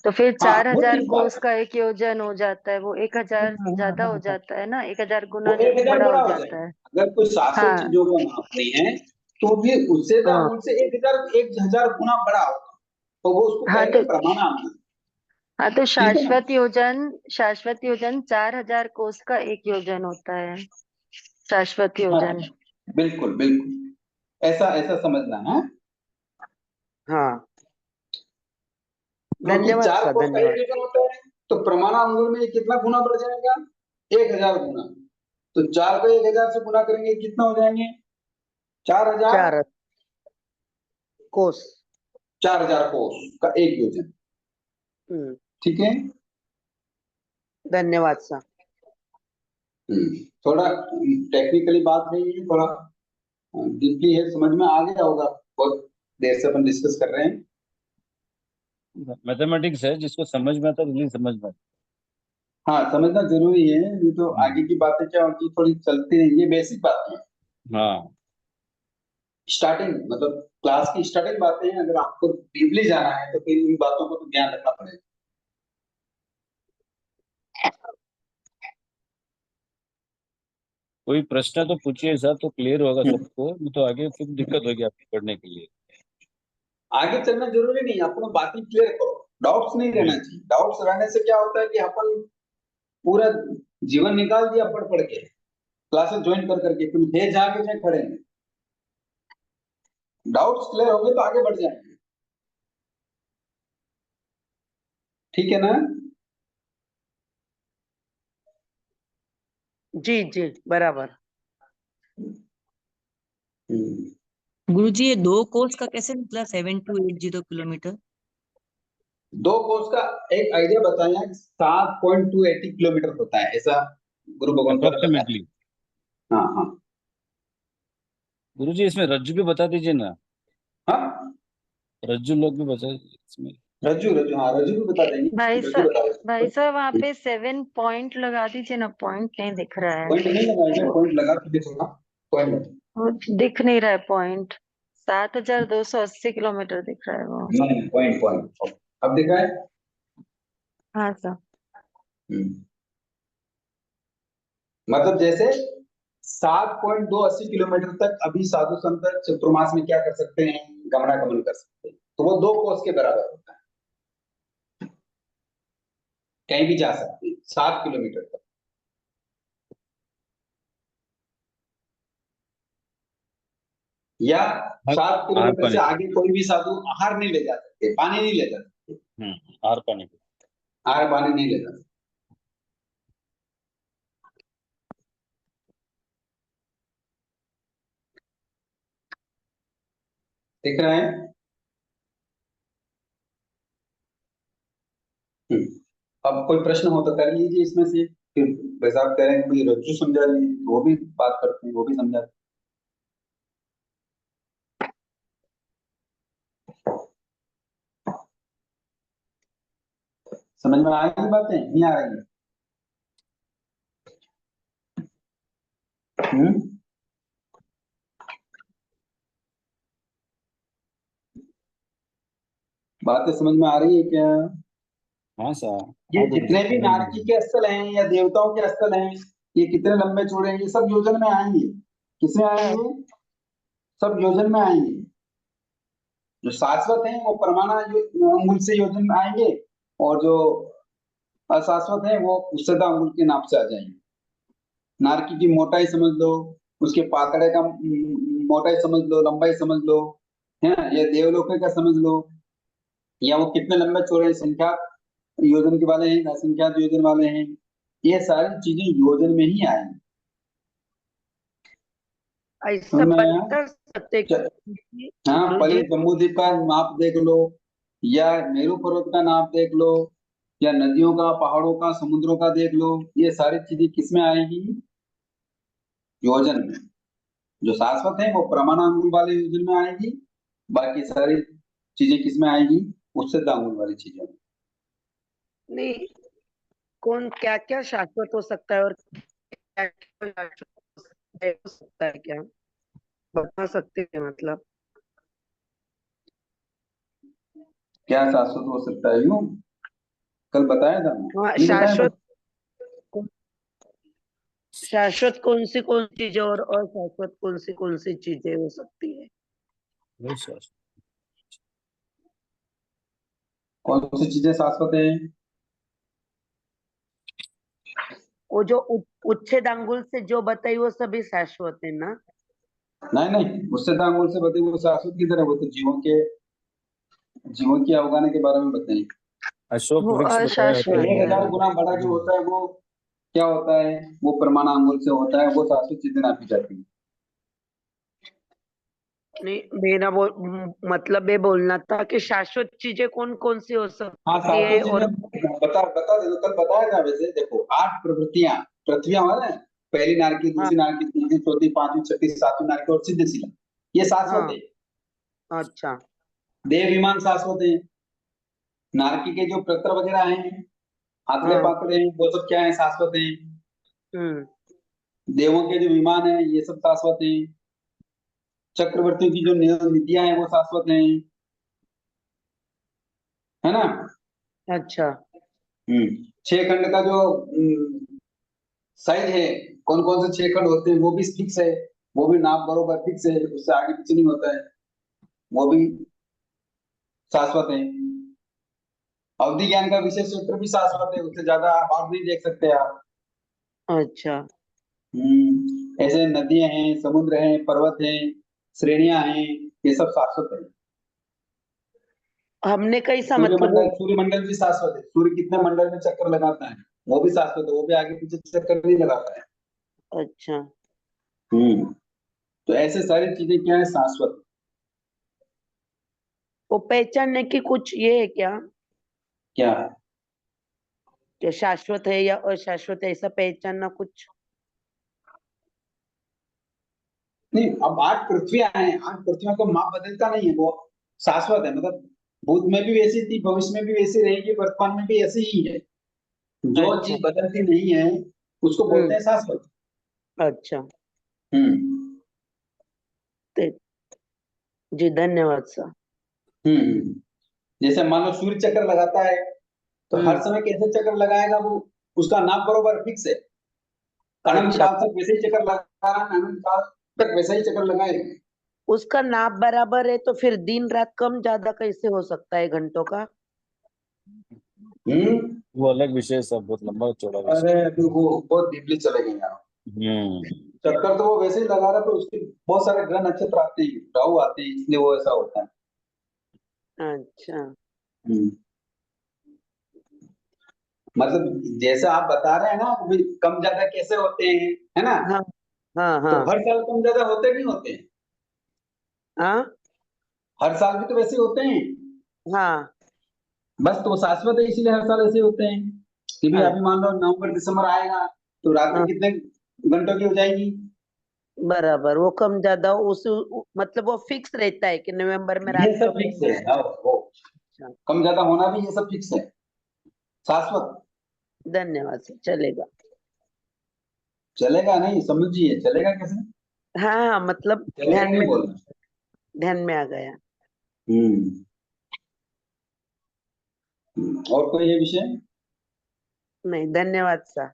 तो फिर हाँ वो 4000 ठीक बात कोस का एक योजन हो जाता है, वो 1000 ज्यादा हो है, जाता है ना, 1000 वो गुना 1000 बड़ा हो बड़ा हो जाता जाएगा। है। अगर कोई शाश्वत हाँ चीजों को नाप रही है तो फिर उससे हाँ, उनसे 1000 गुना बड़ा होगा, तो वो उसको हाँ कहेंगे तो प्रमाणांक, हाँ तो ठीक है ना। शाश्वत योजन 4000 कोस का एक योजन होता है, शाश्वत हाँ, योजन। बिल्कुल बिल्कुल, ऐसा ऐसा समझना है, हाँ। क्योंकि धन्यवाद 4 सर, कोष का धन्यवाद। एक योजन होता है, तो प्रमाणांक में कितना गुना बढ़ जाएगा? 1000 गुना। तो 4 को 1000 से गुना करेंगे कितना हो जाएंगे? 4000, 4 कोस। 4000 कोष का एक योजन, ठीक है। धन्यवाद सर। थोड़ा टेक्निकली बात है ये, थोड़ा डीपली है, समझ में आ गया होगा, बहुत देर से अपन डिस्कस कर रहे हैं। मैथमेटिक्स है, जिसको समझ में आता है जल्दी समझ में आता है। हाँ समझना जरूरी है, ये तो आगे की बातें क्या होती थोड़ी चलती रहेंगी, ये बेसिक बातें हैं। हाँ स्टार्टिंग मतलब क्लास की स्टार्टिंग बातें हैं, अगर आपको डीपली जाना है तो फिर इन बातों को तो ध्यान रखना पड़ेगा। कोई प्रश्न तो पूछिए सर, तो क्लियर होगा सबको, नहीं तो आगे फिर दिक्कत होगी आपको पढ़ने के लिए। आगे चलना जरूरी नहीं, अपना बातें क्लियर करो, डाउट्स नहीं रहना चाहिए। डाउट्स रहने से क्या होता है कि अपन पूरा जीवन निकाल दिया पढ़ पढ़ के, क्लासेस ज्वाइन कर करके, फिर थे जाके जाए खड़े हैं। डाउट्स क्लियर होंगे तो आगे बढ़ जाएंगे, ठीक है ना? जी जी बराबर। हम्म। गुरुजी ये 2 कोस का कैसे निकला 7280 किलोमीटर? 2 कोस का एक आइडिया बताया, 7.280 किलोमीटर होता है, ऐसा गुरु भगवंत ने बताया। अप्रोक्सीमेटली। हाँ हाँ गुरुजी इसमें रज्जु भी बता दीजिए ना, हाँ, रज्जु लोग भी बता दीजिए इसमें। रज्जू रज्जू, हाँ रज्जू भी बता देंगे। रज्जू बता भाई देंगे। साहब वहाँ पे 7 पॉइंट लगा दीजिए ना, पॉइंट नहीं दिख रहा है। पॉइंट नहीं लगाएंगे, पॉइंट लगा के थोड़ा पॉइंट। वो दिख नहीं रहा है पॉइंट। 7280 किलोमीटर दिख रहा है वो। नहीं, पॉइंट पॉइंट अब दिखा है। हाँ सर। मतलब जैसे 7.280 किलोमीटर तक अभी साधु संत चतुर्मास में क्या कर सकते हैं, गमनागमन कर सकते हैं, तो वो 2 कोस के बराबर होता है, कहीं भी जा सकते हैं 7 किलोमीटर तक। या 7 किलोमीटर से पानी। आगे कोई भी साधु आहार नहीं ले जा सकते, पानी नहीं ले जा सकते, आर पानी। आहार पानी नहीं ले जा सकते। दिख रहा है? अब कोई प्रश्न हो तो कर लीजिए इसमें से, फिर वैसा आप कह रहे हैं कि भाई रज्जु समझा लीजिए, वो भी बात करते हैं, वो भी समझाते हैं। समझ में आएगी बातें, नहीं आ रही? हम्म। बातें समझ में आ रही है क्या? हाँ सर। ये हाँ जितने भी गुरुजी। नारकी के स्थल हैं या देवताओं के स्थल हैं, ये कितने लंबे चौड़े हैं, ये सब योजन में आएंगे। किसमें आएंगे? सब योजन में आएंगे। जो शाश्वत हैं वो परमाणु अंगुल से योजन में आएंगे, और जो अशाश्वत हैं वो उच्चता अंगुल के नाप से आ जाएंगे। नारकी की मोटाई समझ लो, उसके पातड़े का मोटाई समझ लो, लंबाई समझ लो, है ना, या देवलोक का समझ लो, या वो कितने लंबे चौड़े संख्या योजन के वाले हैं, असंख्यात योजन वाले हैं, ये सारी चीजें योजन में ही आएंगी। ऐसा समझ में आया? बता सकते कि हाँ, पहले गुरुजी जम्बूद्वीप का नाप देख लो, या मेरू पर्वत का नाप देख लो, या नदियों का, पहाड़ों का, समुद्रों का देख लो, ये सारी चीजें किसमें आएगी? योजन में। जो शाश्वत है वो प्रमाणांगुल वाले योजन में आएगी, बाकी सारी चीजें किसमें आएगी? उच्चता अंगुल वाली चीजें में। नहीं, कौन क्या क्या शाश्वत हो सकता है और क्या क्या शाश्वत हो सकता है, क्या बता सकते हैं मतलब? क्या शाश्वत हो सकता है? यूं कल बताया था मैं, हाँ, नहीं बताया था? शाश्वत कौन सी चीजें और अशाश्वत कौन सी चीजें हो सकती है? वही सर। कौन सी चीजें शाश्वत है? वो जो उच्छेद अंगुल से जो बताई वो सभी शाश्वत है ना? नहीं नहीं, उच्चता अंगुल से बताइए वो शाश्वत की तरह, वो तो जीवों की अवगाने के बारे में बताइए। अशोक वो वृक्ष बताया था अशाश्वत है। 1000 गुना बड़ा जो होता है वो क्या होता है? वो परमाणु अंगुल से होता है, वो शाश्वत चीजें नापी जाती है। नहीं, मेरा वो मतलब ये बोलना था कि शाश्वत चीजें कौन सी हो हाँ, सकती है शाश्वत और चीजें बता दे, तो कल बताया था। वैसे देखो, 8 प्रवृत्तियां, पृथ्वियां है ना, पहली नारकी, हाँ दूसरी नारकी, तीसरी, चौथी, पांचवी, छठी, सातवीं नारकी और सिद्ध शिला, ये शाश्वत है। हाँ अच्छा देव विमान शाश्वत है। नारकी के जो प्रत्र वगैरह हैं, आतले हाँ। पातले हैं वो सब क्या है, शाश्वत है। देवों के जो विमान है ये सब शाश्वत है। चक्रवर्तियों की जो नीतियां हैं वो शाश्वत हैं, है ना। अच्छा। छह खंड का जो साइज है, कौन कौन से छह खंड होते हैं वो भी फिक्स है। वो भी नाप बरोबर फिक्स है, उससे आगे पीछे नहीं होता है, वो भी शाश्वत है। अवधि ज्ञान का विशेष सूत्र भी शाश्वत है, उससे ज्यादा और नहीं देख सकते आप। अच्छा। ऐसे नदियां हैं, समुद्र हैं, पर्वत हैं, श्रेणियां हैं, ये सब शाश्वत है। हमने कैसा मतलब सूर्यमंडल भी शाश्वत है। सूर्य कितने मंडल में चक्कर लगाता है वो भी शाश्वत है, वो भी आगे पीछे चक्कर नहीं लगाता है। अच्छा। तो ऐसे सारी चीजें क्या है, शाश्वत। वो पहचानने की कुछ ये है क्या क्या कि शाश्वत है या अशाश्वत है, ऐसा पहचानना कुछ? नहीं, अब 8 पृथ्वियां हैं, 8 पृथ्वियों का माप बदलता नहीं है, वो शाश्वत है। मतलब भूत में भी वैसी थी, भविष्य में भी वैसी रहेगी, वर्तमान में भी ऐसी ही है। जो अच्छा। चीज बदलती नहीं है उसको बोलते हैं शाश्वत। अच्छा। हम्म ते- जी धन्यवाद सर। हम्म जैसे मान लो सूर्य चक्कर लगाता है, तो हर समय कैसे चक्कर लगाएगा वो, उसका नाप बरोबर फिक्स है। अनंत अच्छा, काल तक वैसे ही चक्कर लगा रहा है, अनंत काल तक वैसा ही चक्कर लगाएगा। उसका नाप बराबर है तो फिर दिन रात कम ज्यादा कैसे हो सकता है घंटों का? हम्म वो अलग विषय सब, बहुत लंबा चौड़ा विषय। अरे अभी वो बहुत डीपली चले गए यार। हम्म चक्कर तो वो वैसे ही लगा रहा, तो उसके बहुत सारे ग्रह नक्षत्र आते हैं, राहु आते हैं, इसलिए वो ऐसा होता है। अच्छा। हम्म मतलब जैसा आप बता रहे हैं ना, भी कम ज्यादा कैसे होते हैं, है ना। हाँ हाँ तो हाँ हर साल कम ज्यादा होते नहीं होते हैं, हाँ हर साल भी तो वैसे ही होते हैं। हाँ। बस तो वो शाश्वत है, इसीलिए हर साल ऐसे होते हैं। कि भी अभी अच्छा, मान लो नवंबर दिसंबर आएगा तो रात्रि हाँ, कितने घंटों की हो जाएगी। बराबर। वो कम ज्यादा मतलब वो फिक्स रहता है कि नवंबर में ये रात सब कम। फिक्स है, वो अच्छा, कम ज्यादा होना भी, ये सब फिक्स है, शाश्वत। धन्यवाद सर, चलेगा। चलेगा नहीं, समझिए, चलेगा कैसे। हाँ हाँ, मतलब चलेगा नहीं बोलना। ध्यान में आ गया। हम्म और कोई ये विषय। नहीं, धन्यवाद सर।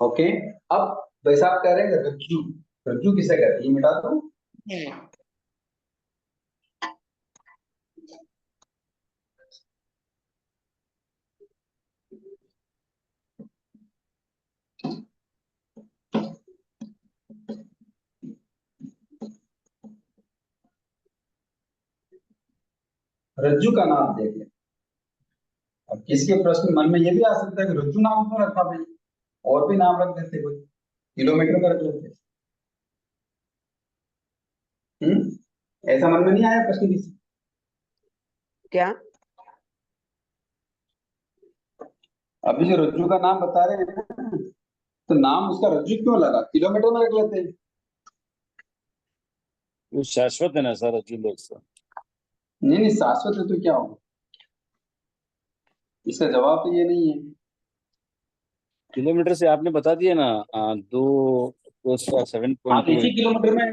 ओके। अब वैसा आप कह रहे हैं रज्जु, रज्जु किसे कहते हैं, ये मिटा दो। रज्जु का नाम देखिए। अब किसके प्रश्न मन में ये भी आ सकता है कि रज्जु नाम क्यों रखा भाई, और भी नाम रख देते, कोई किलोमीटर का रख लेते। ऐसा मन में नहीं आया प्रश्न किसी। क्या? अभी जो रज्जु का नाम बता रहे हैं ना, तो नाम उसका रज्जु क्यों लगा, किलोमीटर में रख लेते हैं। वो शाश्वत है ना सर, अजीब लोग सर। नहीं नहीं, शाश्वत है तो क्या होगा, इसका जवाब तो ये नहीं है। किलोमीटर से आपने बता दिया ना, दो 7.2। इसी किलोमीटर में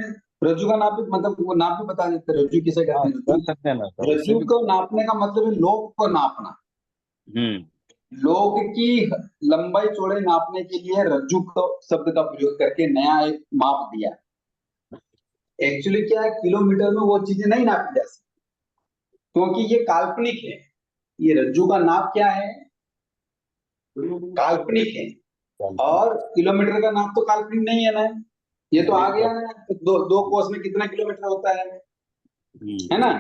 रज्जु का नाप भी, मतलब वो नाप भी बता देते हैं, रज्जु किसे हाँ कहते हैं। कर रज्जु, सकते हैं ना सर, उससे रज्जु भी। को नापने का मतलब है लोक को नापना। हम्म लोक की लंबाई चौड़ाई नापने के लिए रज्जु को शब्द का प्रयोग करके नया एक माप दिया। एक्चुअली क्या है, किलोमीटर में वो चीजें नहीं नापी जा सकती, क्योंकि ये काल्पनिक है। ये रज्जु का नाप क्या है, काल्पनिक है। और किलोमीटर का नाप तो काल्पनिक नहीं है ना, ये तो आ गया ना, दो कोस में कितना किलोमीटर होता है ना।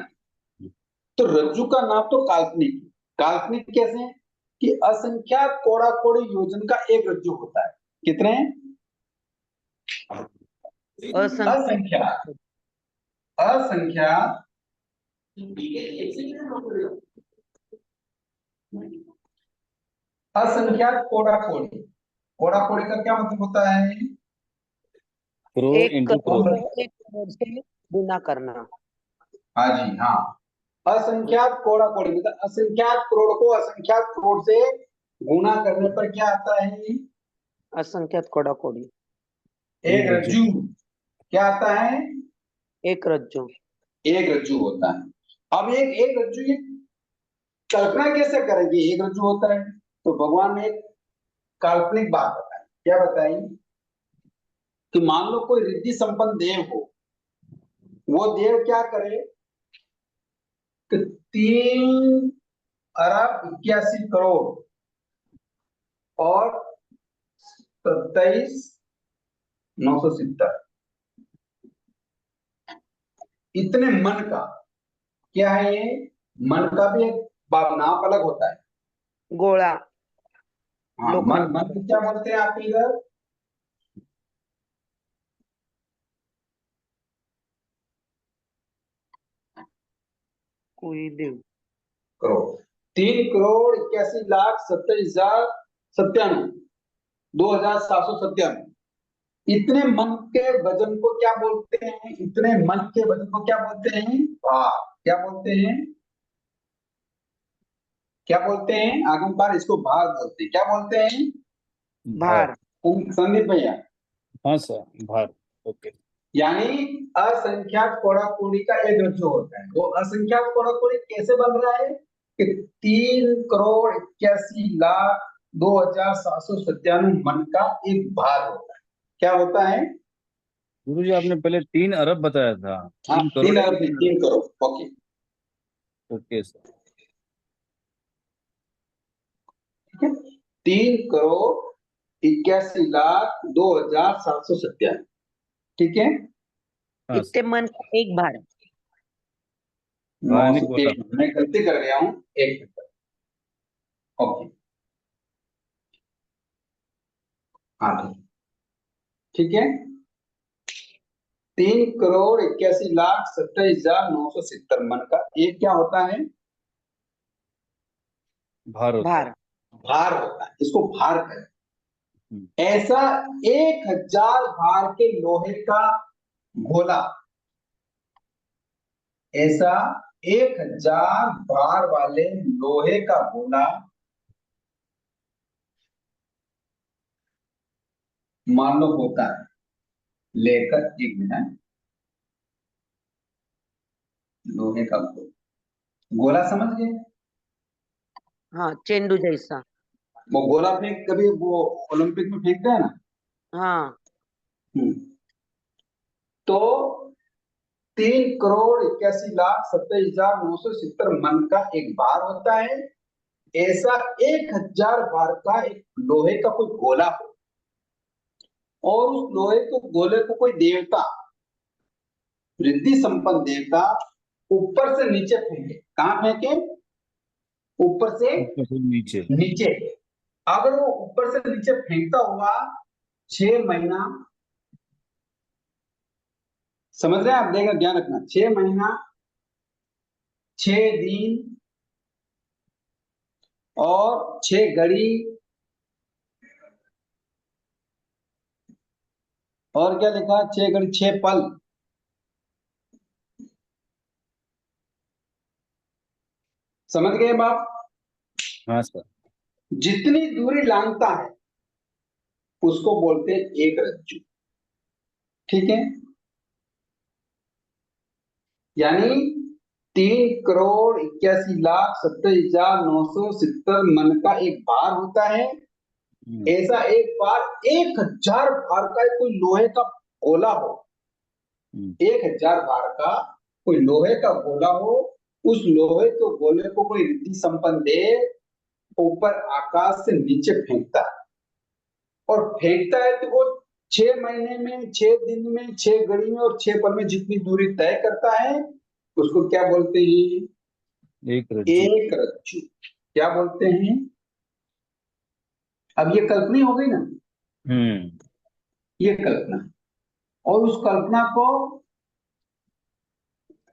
तो रज्जु का नाप तो काल्पनिक है। काल्पनिक कैसे है कि असंख्यात कोड़ा कोड़ी योजन का एक रज्जु होता है। कितने हैं? असंख्यात, असंख्यात असंख्यात कोड़ा कोड़ी। कोड़ा कोड़ी का क्या मतलब होता है। करोड़ एक इंटू करोड़। करोड़ को एक करोड़ से गुना करना। हाँ जी हाँ, असंख्यात कोड़ा कोड़ी मतलब असंख्यात करोड़ को असंख्यात करोड़ से गुना करने पर क्या आता है? असंख्यात कोड़ा कोड़ी। एक रज्जू। क्या आता है? एक रज्जू। एक रज्जू होता है। अब एक रज्जू, ये कल्पना कैसे करेंगे एक रज्जू होता है? तो भगवान ने एक काल्पनिक बात बताई। क्या बताई? कि मान लो कोई रिद्धि संपन्न देव हो, वो देव क्या करे कि 3 अरब 81 करोड़ और 27,970 इतने मन का, क्या है ये? मन का भी एक नाप अलग होता है। गोला। हाँ, मन मन को क्या बोलते हैं आप इधर? कोई देव। करोड़। 3,81,27,97 2,797 इतने मन के वजन को क्या बोलते हैं? इतने मन के वजन को क्या बोलते हैं? भार। क्या बोलते हैं? क्या बोलते हैं? आगमकार इसको भार बोलते हैं। क्या बोलते हैं? भार। संदीप भैया। हाँ सर, भार। ओके। यानी असंख्यात कोड़ा कोड़ी का एक रज्जु होता है। वो असंख्यात कोड़ा कोड़ी कैसे बन रहा है कि 3,81,02,797 मन का एक भार होता है। क्या होता है? गुरुजी आपने पहले 3 अरब बताया था। हाँ, 3 करोड़ 3 या अरब 3 3 करोड़। Okay okay sir. ठीक है। 3,81,02,797 ठीक है। हाँ इतने सर। मन का एक भार। हाँ नहीं बोला। मैं गलती कर गया हूँ। एक मिनट। ओके। हाँ ठीक है। 3,81,27,970 मन का एक क्या होता है? भार होता है। भार। भार होता है। इसको भार कहें। हम्म। ऐसा 1,000 भार के लोहे का गोला, ऐसा 1,000 भार वाले लोहे का गोला मान लो होता है, लेकर एक मिनट, लोहे का गोला समझ गए? हाँ, चेंडू जैसा। वो गोला फेंक, कभी वो ओलंपिक में फेंकते हैं ना। हाँ। तो 3,81,27,970 मन का एक भार होता है। ऐसा 1,000 भार का एक लोहे का कोई गोला हो, और उस लोहे को गोले को कोई देवता, रिद्धि संपन्न देवता ऊपर से नीचे फेंके। कहां फेंके? ऊपर से ऊपर से नीचे। नीचे। अगर वो ऊपर से नीचे फेंकता हुआ 6 महीना, समझ रहे हैं आप? देखना, ध्यान रखना, 6 महीना 6 दिन और 6 घड़ी और क्या लिखा? 6 घड़ी 6 पल। समझ गए बात? हाँ सर। जितनी दूरी लांघता है उसको बोलते हैं एक रज्जु। ठीक है। यानी 3,81,70,970 मन का एक भार होता है। ऐसा एक बार 1,000 भार का कोई लोहे का गोला हो, 1,000 भार का कोई लोहे का गोला हो, उस लोहे को गोले को कोई रिद्धि संपन्न देव ऊपर आकाश से नीचे फेंकता है, और फेंकता है तो वो 6 महीने में, 6 दिन में, 6 घड़ी में और 6 पल में जितनी दूरी तय करता है उसको क्या बोलते हैं? एक रज्जु। एक रज्जु। क्या बोलते हैं? अब ये कल्पना हो गई ना, ये कल्पना, और उस कल्पना को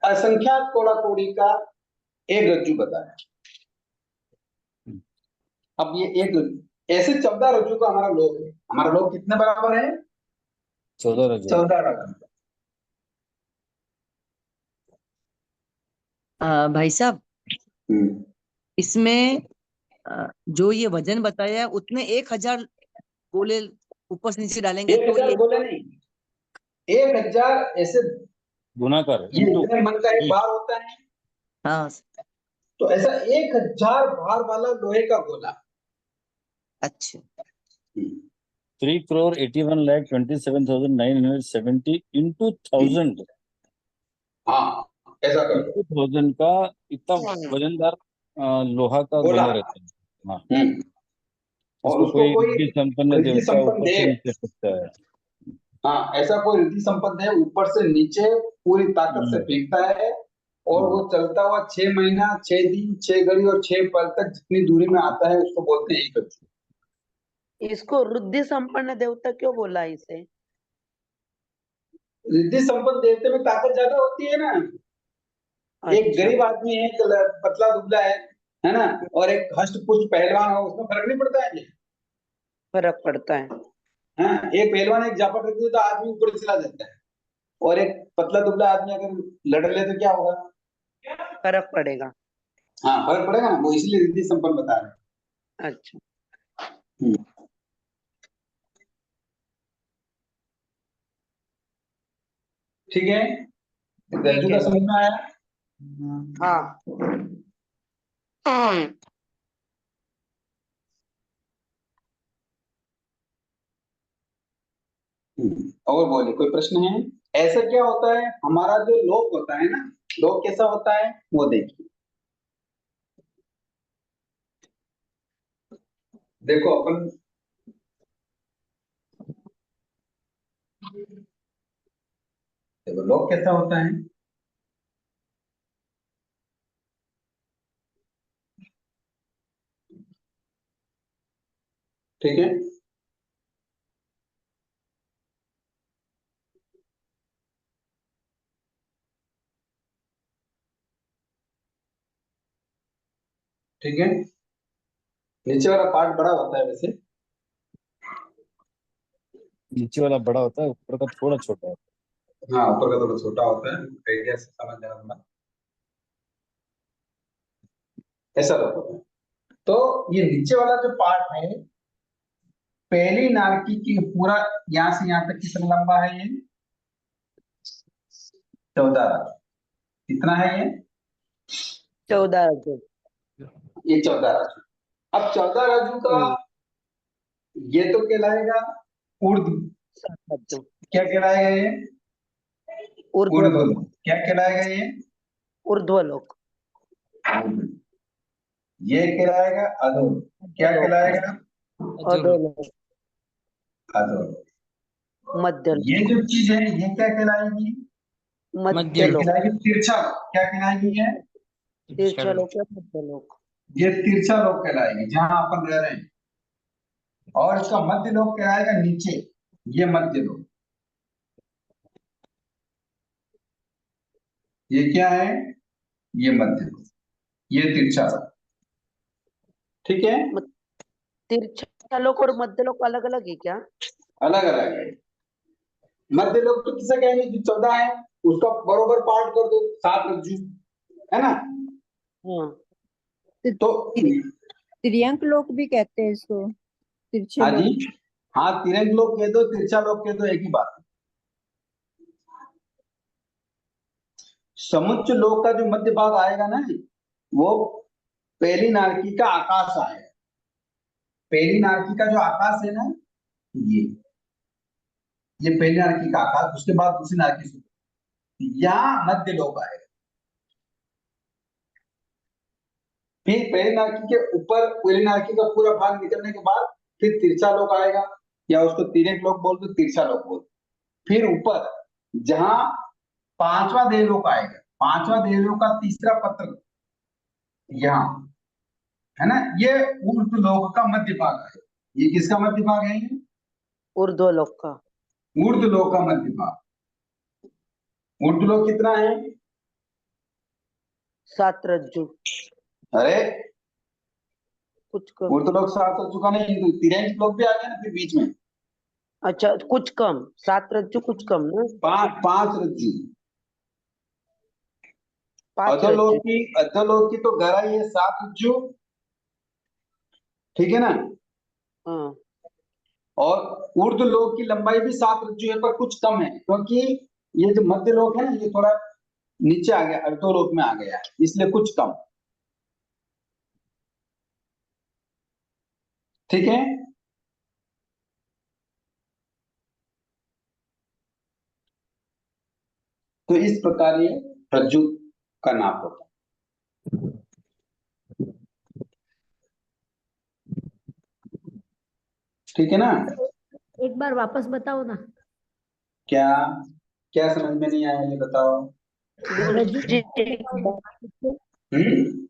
असंख्यात कोड़ा कोड़ी का एक रज्जु बताया। अब ये एक ऐसे 14 रज्जु का हमारा लोक है। हमारा लोक कितने बराबर है? 14 रज्जु। 14 रज्जु। भाई साहब, हम्म, इसमें जो ये वजन बताया है उतने 1000 गोले ऊपर से नीचे डालेंगे तो 1000 ये बोले नहीं, 1000 ऐसे, गुना कर ये इंटू इतने मन का एक भार होता है, हाँ तो ऐसा 1000 भार वाला लोहे का गोला। अच्छा 3,81,27,970 इंटू 1000 हाँ, ऐसा कर दो इंटू 1000 का इतना वजनदार लोहा का गोला। गोला रहता है। हाँ, और इसको उसको कोई कोई रिद्धि संपन्न रिद्धि देवता संपन्न ऊपर से देव, नीचे सकता है। हाँ, ऐसा कोई रिद्धि संपन्न है ऊपर से नीचे पूरी ताकत से फेंकता है, और वो चलता हुआ 6 महीना 6 दिन 6 घड़ी और 6 पल तक जितनी दूरी में आता है उसको बोलते हैं एक अक्षर। इसको रुद्धि संपन्न देवता क्यों बोला इसे? रिद्धि संपन्न देवते में ताकत ज्यादा होती है ना। एक अच्छा, गरीब आदमी है, पतला दुबला है ना, और एक हष्ट पुष्ट पहलवान हो, उसमें फर्क नहीं पड़ता है ये। फर्क पड़ता है। हाँ, एक पहलवान एक जापट रखती है तो आदमी ऊपर चला जाता है, और एक पतला दुबला आदमी अगर लड़ ले तो क्या होगा? फर्क पड़ेगा। हाँ, फर्क पड़ेगा ना, वो इसलिए रिद्धि संपन्न बता रहे हैं। अच्छा, ठीक है, रज्जू का है। समझ में आया? हाँ। और बोलिए, कोई प्रश्न है? ऐसा क्या होता है, हमारा जो लोक होता है ना, लोक कैसा होता है वो देखिए। देखो अपन, देखो लोक कैसा होता है। ठीक है, ठीक है, नीचे वाला पार्ट बड़ा होता है वैसे। नीचे वाला बड़ा होता है, ऊपर का थोड़ा छोटा होता हाँ, ऊपर का थोड़ा छोटा होता है, आइडिया से समझ जाना थोड़ा, ऐसा लोक होता है। तो ये नीचे वाला जो पार्ट है, पहली नारकी की पूरा यहाँ से यहाँ तक कितना लंबा है ये? 14 राजू। कितना है ये? 14 जो। ये 14 राजू। अब 14 राजू का ये तो कहलाएगा ऊर्ध्व। जो क्या कहलाएगा ये? ऊर्ध्व। ऊर्ध्वलोक। क्या कहलाएगा ये? ऊर्ध्वलोक। ये कहलाएगा अधोलोक। क्या कहलाएगा? अधोलोक। अधोलोक। मध्यलोक। ये जो चीज है ये क्या कहलाएगी? ये मध्यलोक। कहलाएगी तिरछा लोक। क्या कहलाएगी ये? तिरछालोक या मध्यलोक। ये तिरछा लोक कहलाएगी, जहां अपन रह रहे हैं। और इसका मध्य लोक कहलाएगा नीचे, ये मध्य लोक। ये क्या है? ये मध्य लोक, ये तिरछा लोक। ठीक है, तिरछालोक और मध्यलोक अलग अलग है क्या? अलग अलग है। मध्य लोक तो किसे कहेंगे? जो 14 है उसका बरोबर पार्ट कर दो, 7 रज्जू है ना। हाँ। तो तिर्यंक लोक भी कहते हैं इसको, तिरछे हाँ लोक। जी, हाँ, तिरंग लोक कह दो, तिरछा लोक कह दो, एक ही बात है। समुच्च लोक का जो मध्य भाग आएगा ना, वो पहली नारकी का आकाश आएगा। पहली नारकी का जो आकाश है ना, ये पहली नारकी का आकाश, उसके बाद दूसरी नारकी से यहाँ मध्य लोक आएगा। फिर पहली नारकी के ऊपर पहली नारकी का पूरा भाग निकलने के बाद फिर तिरछा लोक आएगा, या उसको तिर्यक लोक बोल दो, तिरछा लोक बोल दो। फिर ऊपर जहां पांचवा देवलोक आएगा, पांचवा देवलोक का तीसरा पत्र यहाँ है ना, ये ऊर्ध्व लोक का मध्य भाग है। ये किसका मध्य भाग है? ऊर्ध्वलोक का। ऊर्ध्व लोक का मध्य भाग। ऊर्ध्व लोक कितना है? 7 रज्जु। अरे कुछ कम। ऊर्ध्व लोक 7 हो चुका नहीं, तिरंज लोक भी आ गया ना फिर बीच में। अच्छा, कुछ कम। 7 रज्जु कुछ कम ना। 5 रज्जू। 5 अधोलोक रज्जु। की तो गहराई है 7 रज्जु, ठीक है ना। हाँ और ऊर्ध्व लोक की लंबाई भी 7 रज्जु है, पर कुछ कम है, क्योंकि ये जो मध्य लोक है ना, ये थोड़ा नीचे आ गया, अर्धोलोक में आ गया है, इसलिए कुछ कम, ठीक है। तो इस प्रकार ये रज्जु का नाप होता है, ठीक है ना। एक बार वापस बताओ ना। क्या क्या समझ में नहीं आया, ये बताओ। रज्जु गुरुजी हम्म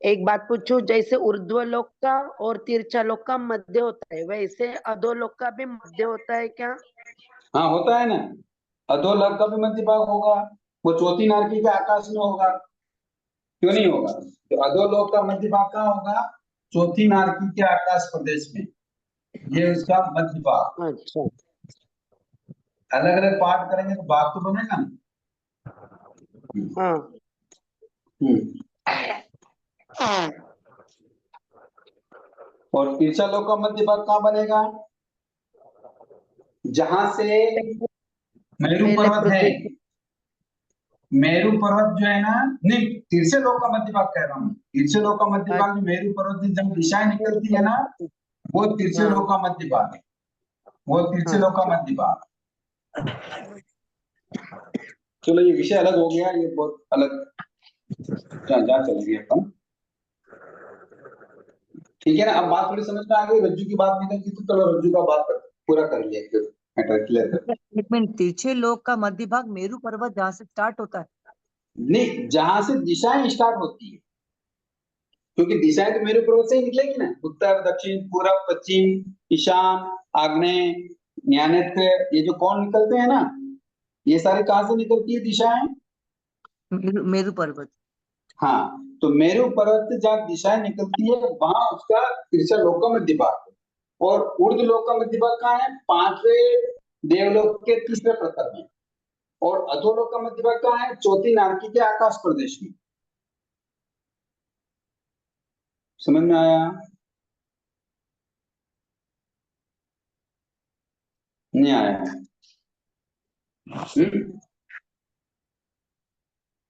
एक बात पूछूं, जैसे ऊर्ध्वलोक का और तिरछालोक का मध्य होता है, वैसे अधोलोक का भी मध्य होता है क्या? हाँ होता है ना, अधोलोक का भी मध्य भाग होगा, वो चौथी नारकी के आकाश में होगा, क्यों नहीं होगा। तो अधोलोक का मध्य भाग कहाँ होगा, चौथी नारकी के आकाश प्रदेश में, ये उसका मध्य भाग। अच्छा अलग अलग पार्ट करेंगे तो भाग तो बनेगा ना। हाँ हम्म और तिरछालोक का मध्य भाग कहाँ बनेगा, जहां से मेरू पहले पर्वत है, पृथ्वी। मेरू पर्वत जो है ना, नहीं तिरछालोक का मध्य भाग कह रहा हूँ, तिरछालोक का मध्य भाग जो मेरू पर्वत की जब दिशाएं निकलती है ना, वो तिरछालोक का मध्य भाग है, वो तिरछालोक का मध्य भाग। चलो ये विषय अलग हो गया, ये बहुत अलग जहाँ चलेंगे अपन, ठीक है ना। अब बात थोड़ी समझ में आ गई, रज्जु की बात निकल गई तो चलो रज्जु का बात पूरा कर लिया, फिर मैटर क्लियर कर। एक मिनट, तिरछे लोक का मध्य भाग मेरू पर्वत जहाँ से स्टार्ट होता है। नहीं, जहां से दिशाएं स्टार्ट होती है, क्योंकि दिशाएं तो मेरू पर्वत से ही निकलेगी ना, उत्तर दक्षिण पूरब पश्चिम ईशान आग्नेय ज्ञानेत्र, ये जो कौन निकलते हैं ना, ये सारी कहां से निकलती है दिशाएं। मेरू पर्वत। हाँ, तो मेरू पर्वत से जहाँ दिशाएं निकलती है वहां उसका तिरछालोक का मध्य भाग है। और ऊर्ध्व लोक का मध्य भाग कहाँ है, 5वें देवलोक के तीसरे प्रतर में। और अधोलोक का मध्य भाग कहाँ है, चौथी नारकी के आकाश प्रदेश में। समझ में आया, नहीं आया।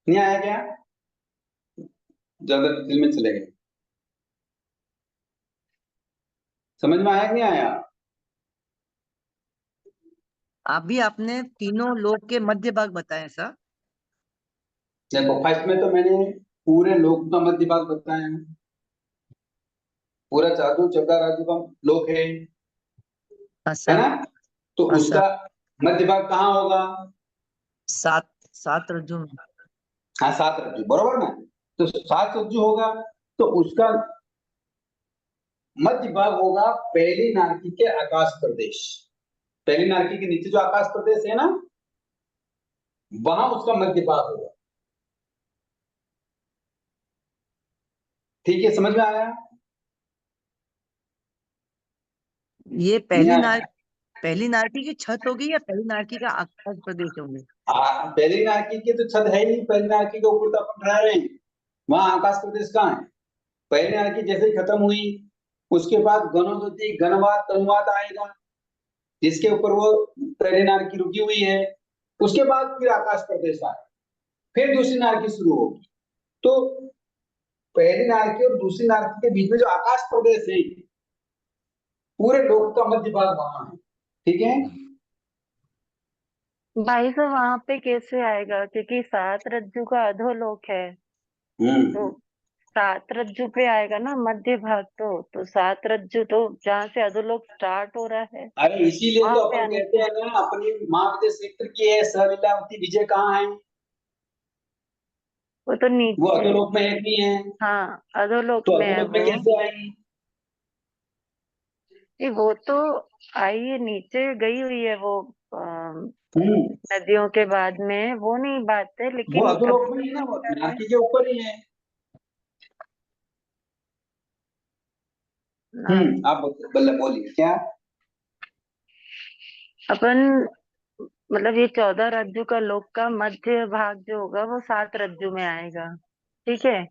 नहीं आया क्या, ज्यादा डिटेल में चले गए, समझ में आया कि नहीं आया। अभी आपने तीनों लोक के मध्य भाग बताए सर। देखो फर्स्ट में तो मैंने पूरे लोक का मध्य भाग बताया, पूरा चादू चौका राजू का लोक है सर। ना। तो हाँ उसका सर। मध्य भाग कहाँ होगा, सात सात रज्जु में। हाँ 7 रज्जु बरोबर ना। तो 7 रज्जु होगा, तो उसका मध्य भाग होगा पहली नारकी के आकाश प्रदेश, पहली नारकी के नीचे जो आकाश प्रदेश है ना, वहां उसका मध्य भाग होगा, ठीक है, समझ में आया। ये नहीं आया। पहली नारकी की छत होगी या पहली नारकी का आकाश प्रदेश होंगे। पहली नारकी की तो छत है ही नहीं, पहली नारकी के ऊपर तो अपन रह रहे हैं, वहां आकाश प्रदेश कहाँ है। पहली नारकी जैसे ही खत्म हुई, उसके बाद गणोदती गणवात तनुवात आएगा, जिसके ऊपर वो पहली नारकी रुकी हुई है। उसके बाद फिर आकाश प्रदेश आए, फिर दूसरी नारकी शुरू होगी। तो पहली नारकी और दूसरी नारकी के बीच में जो आकाश प्रदेश है, पूरे लोक का मध्य भाग वहां है, ठीक है। भाई साहब वहां पे कैसे आएगा, क्योंकि 7 रज्जु का अधोलोक है, तो 7 रज्जु पे आएगा ना मध्य भाग। तो 7 रज्जु तो जहाँ से अधोलोक स्टार्ट हो रहा है अरे इसीलिए वहां तो पे अपन आने कहते से। हैं ना, अपनी माँ विदेश क्षेत्र की है सलीलावती विजय कहाँ है, वो तो वो नीचे। अधोलोक में है कि नहीं है। हाँ अधोलोक तो में है अधोलोक में वो। कैसे आई, वो तो आई है, नीचे गई हुई है वो हम्म नदियों के बाद में, वो नहीं बात है, वो लेकिन अधोलोक अभी में ही है ना, वो कर रहे हैं नारकी के ऊपर ही है। ना। आप बोलिए क्या। अपन मतलब ये 14 रज्जु का लोक का मध्य भाग जो होगा वो 7 रज्जु में आएगा, ठीक है।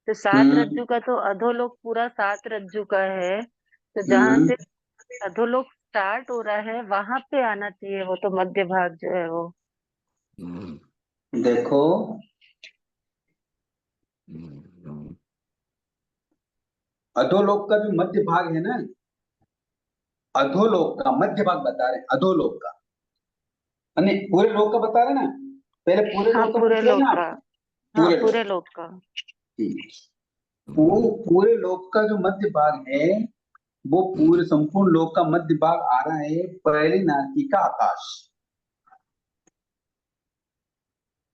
तो 7 रज्जु का तो अधोलोक पूरा 7 रज्जु का है, तो जहां से अधोलोक स्टार्ट हो रहा है वहां पे आना चाहिए वो, तो मध्य भाग जो है वो। देखो अधोलोक का जो मध्य भाग है ना, अधोलोक का मध्य भाग बता रहे हैं, अधोलोक का नहीं पूरे लोक का बता रहे हैं ना, पहले पूरे हाँ लोक का पूरे पूछ रहे हैं लोक ना का, आप? हाँ पूरे पूरे लोक लोक का। वो पूरे लोक का जो मध्य भाग है, वो पूरे संपूर्ण लोक का मध्य भाग आ रहा है पहली नारकी का आकाश।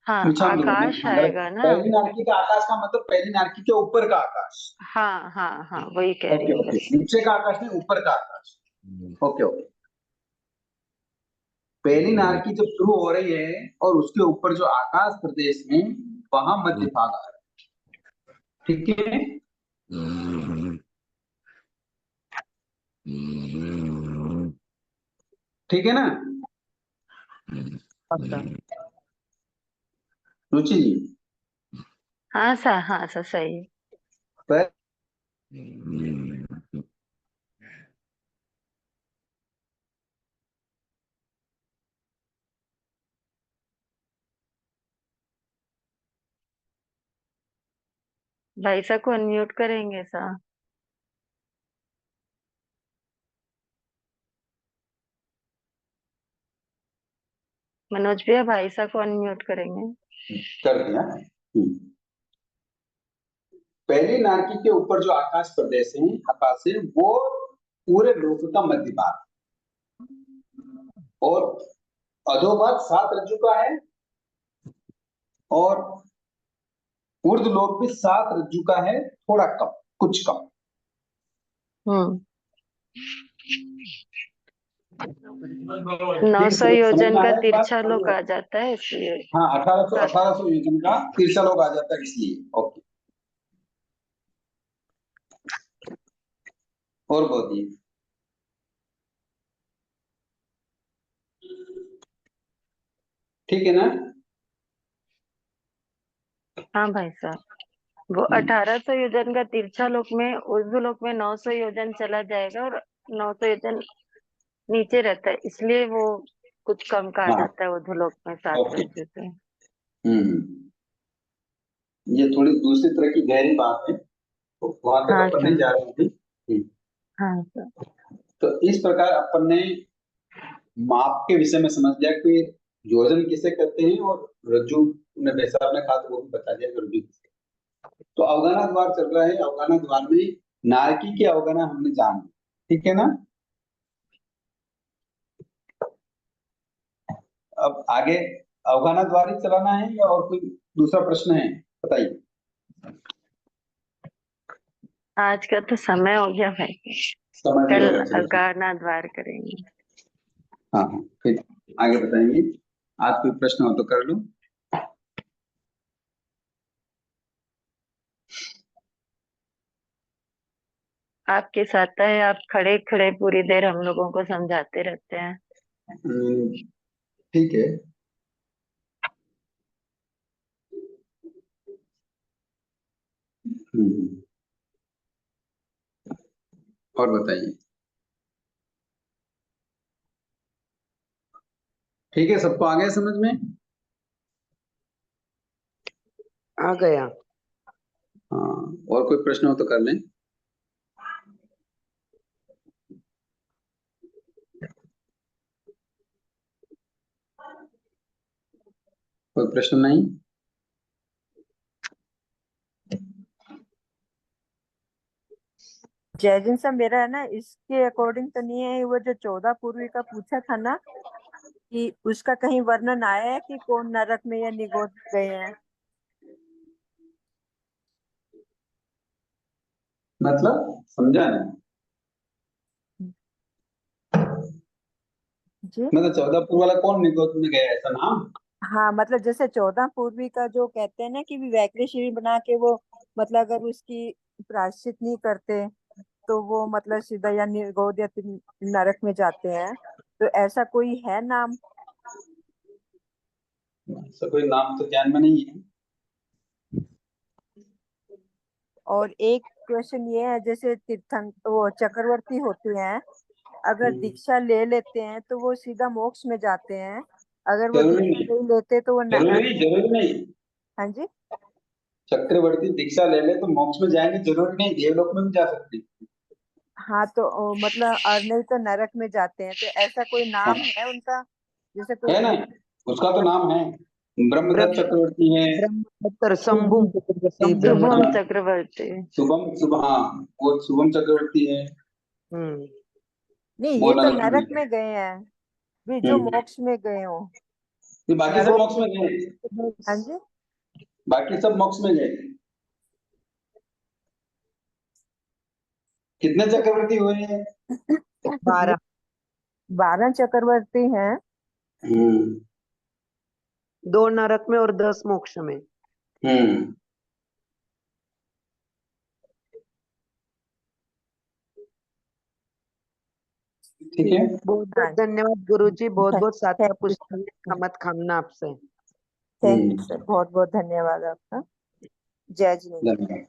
हाँ पूछा हम लोगों ने, आकाश अगर आएगा ना। पहली नारकी का आकाश का मतलब पहली नारकी के ऊपर का आकाश। हाँ हाँ हाँ वही कह रही ओके हूँ ओके, बस। नीचे का आकाश नहीं, ऊपर का आकाश। ओके ओके, पहली नारकी जब शुरू हो रही है और उसके ऊपर जो आकाश प्रदेश में, वहां मध्य भाग आ रहा है, ठीक है। ठीक है ना अच्छा, रुचि जी? हाँ सर सही है। पर भाई साहब को अनम्यूट करेंगे सर। मनोज भैया भाई साहब को अनम्यूट करेंगे। कर दिया। पहली नारकी के ऊपर जो आकाश प्रदेश है, आकाश है, वो पूरे लोक का मध्य भाग, और अधोभाग 7 रज्जु का है, और ऊर्ध्व लोक भी 7 रज्जु का है, थोड़ा कम, कुछ कम। हम्म, ठीक 900 है, समझ योजन में का आया इस बात? तिरछा लोक आ जाता है इसलिए। हाँ, 1800 योजन का तिरछा लोक आ जाता है इसलिए। ओके, और बोलिए। ठीक है ना? हाँ भाई साहब, वो 1800 योजन का तिरछा लोक में, ऊर्ध्व लोक में 900 योजन चला जाएगा और 900 योजन नीचे रहता है, इसलिए वो कुछ कम का आ हाँ, जाता है ऊर्ध्व लोक में 7 ओके। रज्जु से। ये थोड़ी दूसरी तरह की गहरी बात है, तो वहां तक हाँ अपन नहीं सर, जा रहे हैं अभी। हाँ सर, तो इस प्रकार अपन ने माप के विषय में समझ लिया कि योजन किसे कहते हैं, और रज्जु ने वैसा आपने कहा तो वो भी बता दिया कि रज्जु किसे। तो अवगाना द्वार चल रहा है, अवगाना द्वार में नारकी की अवगाना हमने जान ली, ठीक है ना? अब आगे अवगाना द्वार ही चलाना है या और कोई दूसरा प्रश्न है, बताइए। आज का तो समय हो गया भाई, समझ नहीं कल होगा, चलो ठीक। अवगाहना द्वार करेंगे। हाँ हाँ, फिर आगे बताएंगे। आज कोई प्रश्न हो तो कर लो। आपके साथ है, आप खड़े खड़े पूरी देर हम लोगों को समझाते रहते हैं। ठीक है। हम्म, और बताइए। ठीक है, सबको आ गया समझ में? आ गया। हाँ, और कोई प्रश्न हो तो कर लें। कोई प्रश्न नहीं? जय सर, मेरा है ना इसके अकॉर्डिंग तो नहीं है, वो जो 14 पूर्वी का पूछा था ना, कि उसका कहीं वर्णन आया है कि कौन नरक में या निगोद गए हैं? मतलब समझा नहीं। जी मतलब 14 पूर्व वाला कौन निगोद में गया, ऐसा नाम? हाँ, मतलब जैसे 14 पूर्वी का जो कहते हैं ना कि वैक्रेश्वरी बना के वो, मतलब अगर उसकी प्रायश्चित नहीं करते तो वो मतलब सीधा या निगोद या फिर नरक में जाते हैं, तो ऐसा कोई है नाम? ऐसा कोई नाम तो ध्यान में नहीं है। और एक क्वेश्चन ये है, जैसे तीर्थंकर वो चक्रवर्ती होते हैं, अगर दीक्षा ले लेते हैं तो वो सीधा मोक्ष में जाते हैं, अगर वो जरूरी दीक्षा नहीं, नहीं लेते तो वो जरूरी नहीं। हाँ जी। चक्रवर्ती दीक्षा ले ले तो मोक्ष में जाएंगे, जरूरी नहीं, देवलोक में भी जा सकते हैं। हाँ तो मतलब और नहीं तो नरक में जाते हैं, तो ऐसा कोई नाम हाँ, है उनका, जैसे कोई है ना, उसका तो नाम है, ब्रह्मदत्त चक्रवर्ती है। ब्रह्मदत्त शंभु चक्रवर्ती शंभु, शुभम हाँ, चक्रवर्ती। शुभम, हाँ, वो शुभम चक्रवर्ती है। नहीं, वो ये तो नरक में नरक है। में गए हैं, भी जो मोक्ष में गए हो। ये बाकी सब मोक्ष में गए, हाँ जी। बाकी सब मोक्ष में गए। कितने चक्रवर्ती हुए हैं? 12। 12 चक्रवर्ती हैं। 2 नरक में और 10 मोक्ष में। ठीक है। बहुत हाँ बहुत धन्यवाद गुरुजी, बहुत बहुत सात्विक थैंक यू पुस्तक खमत खामना आपसे। थैंक यू सर, बहुत बहुत धन्यवाद आपका। जय जिनेन्द्र। धन्यवाद।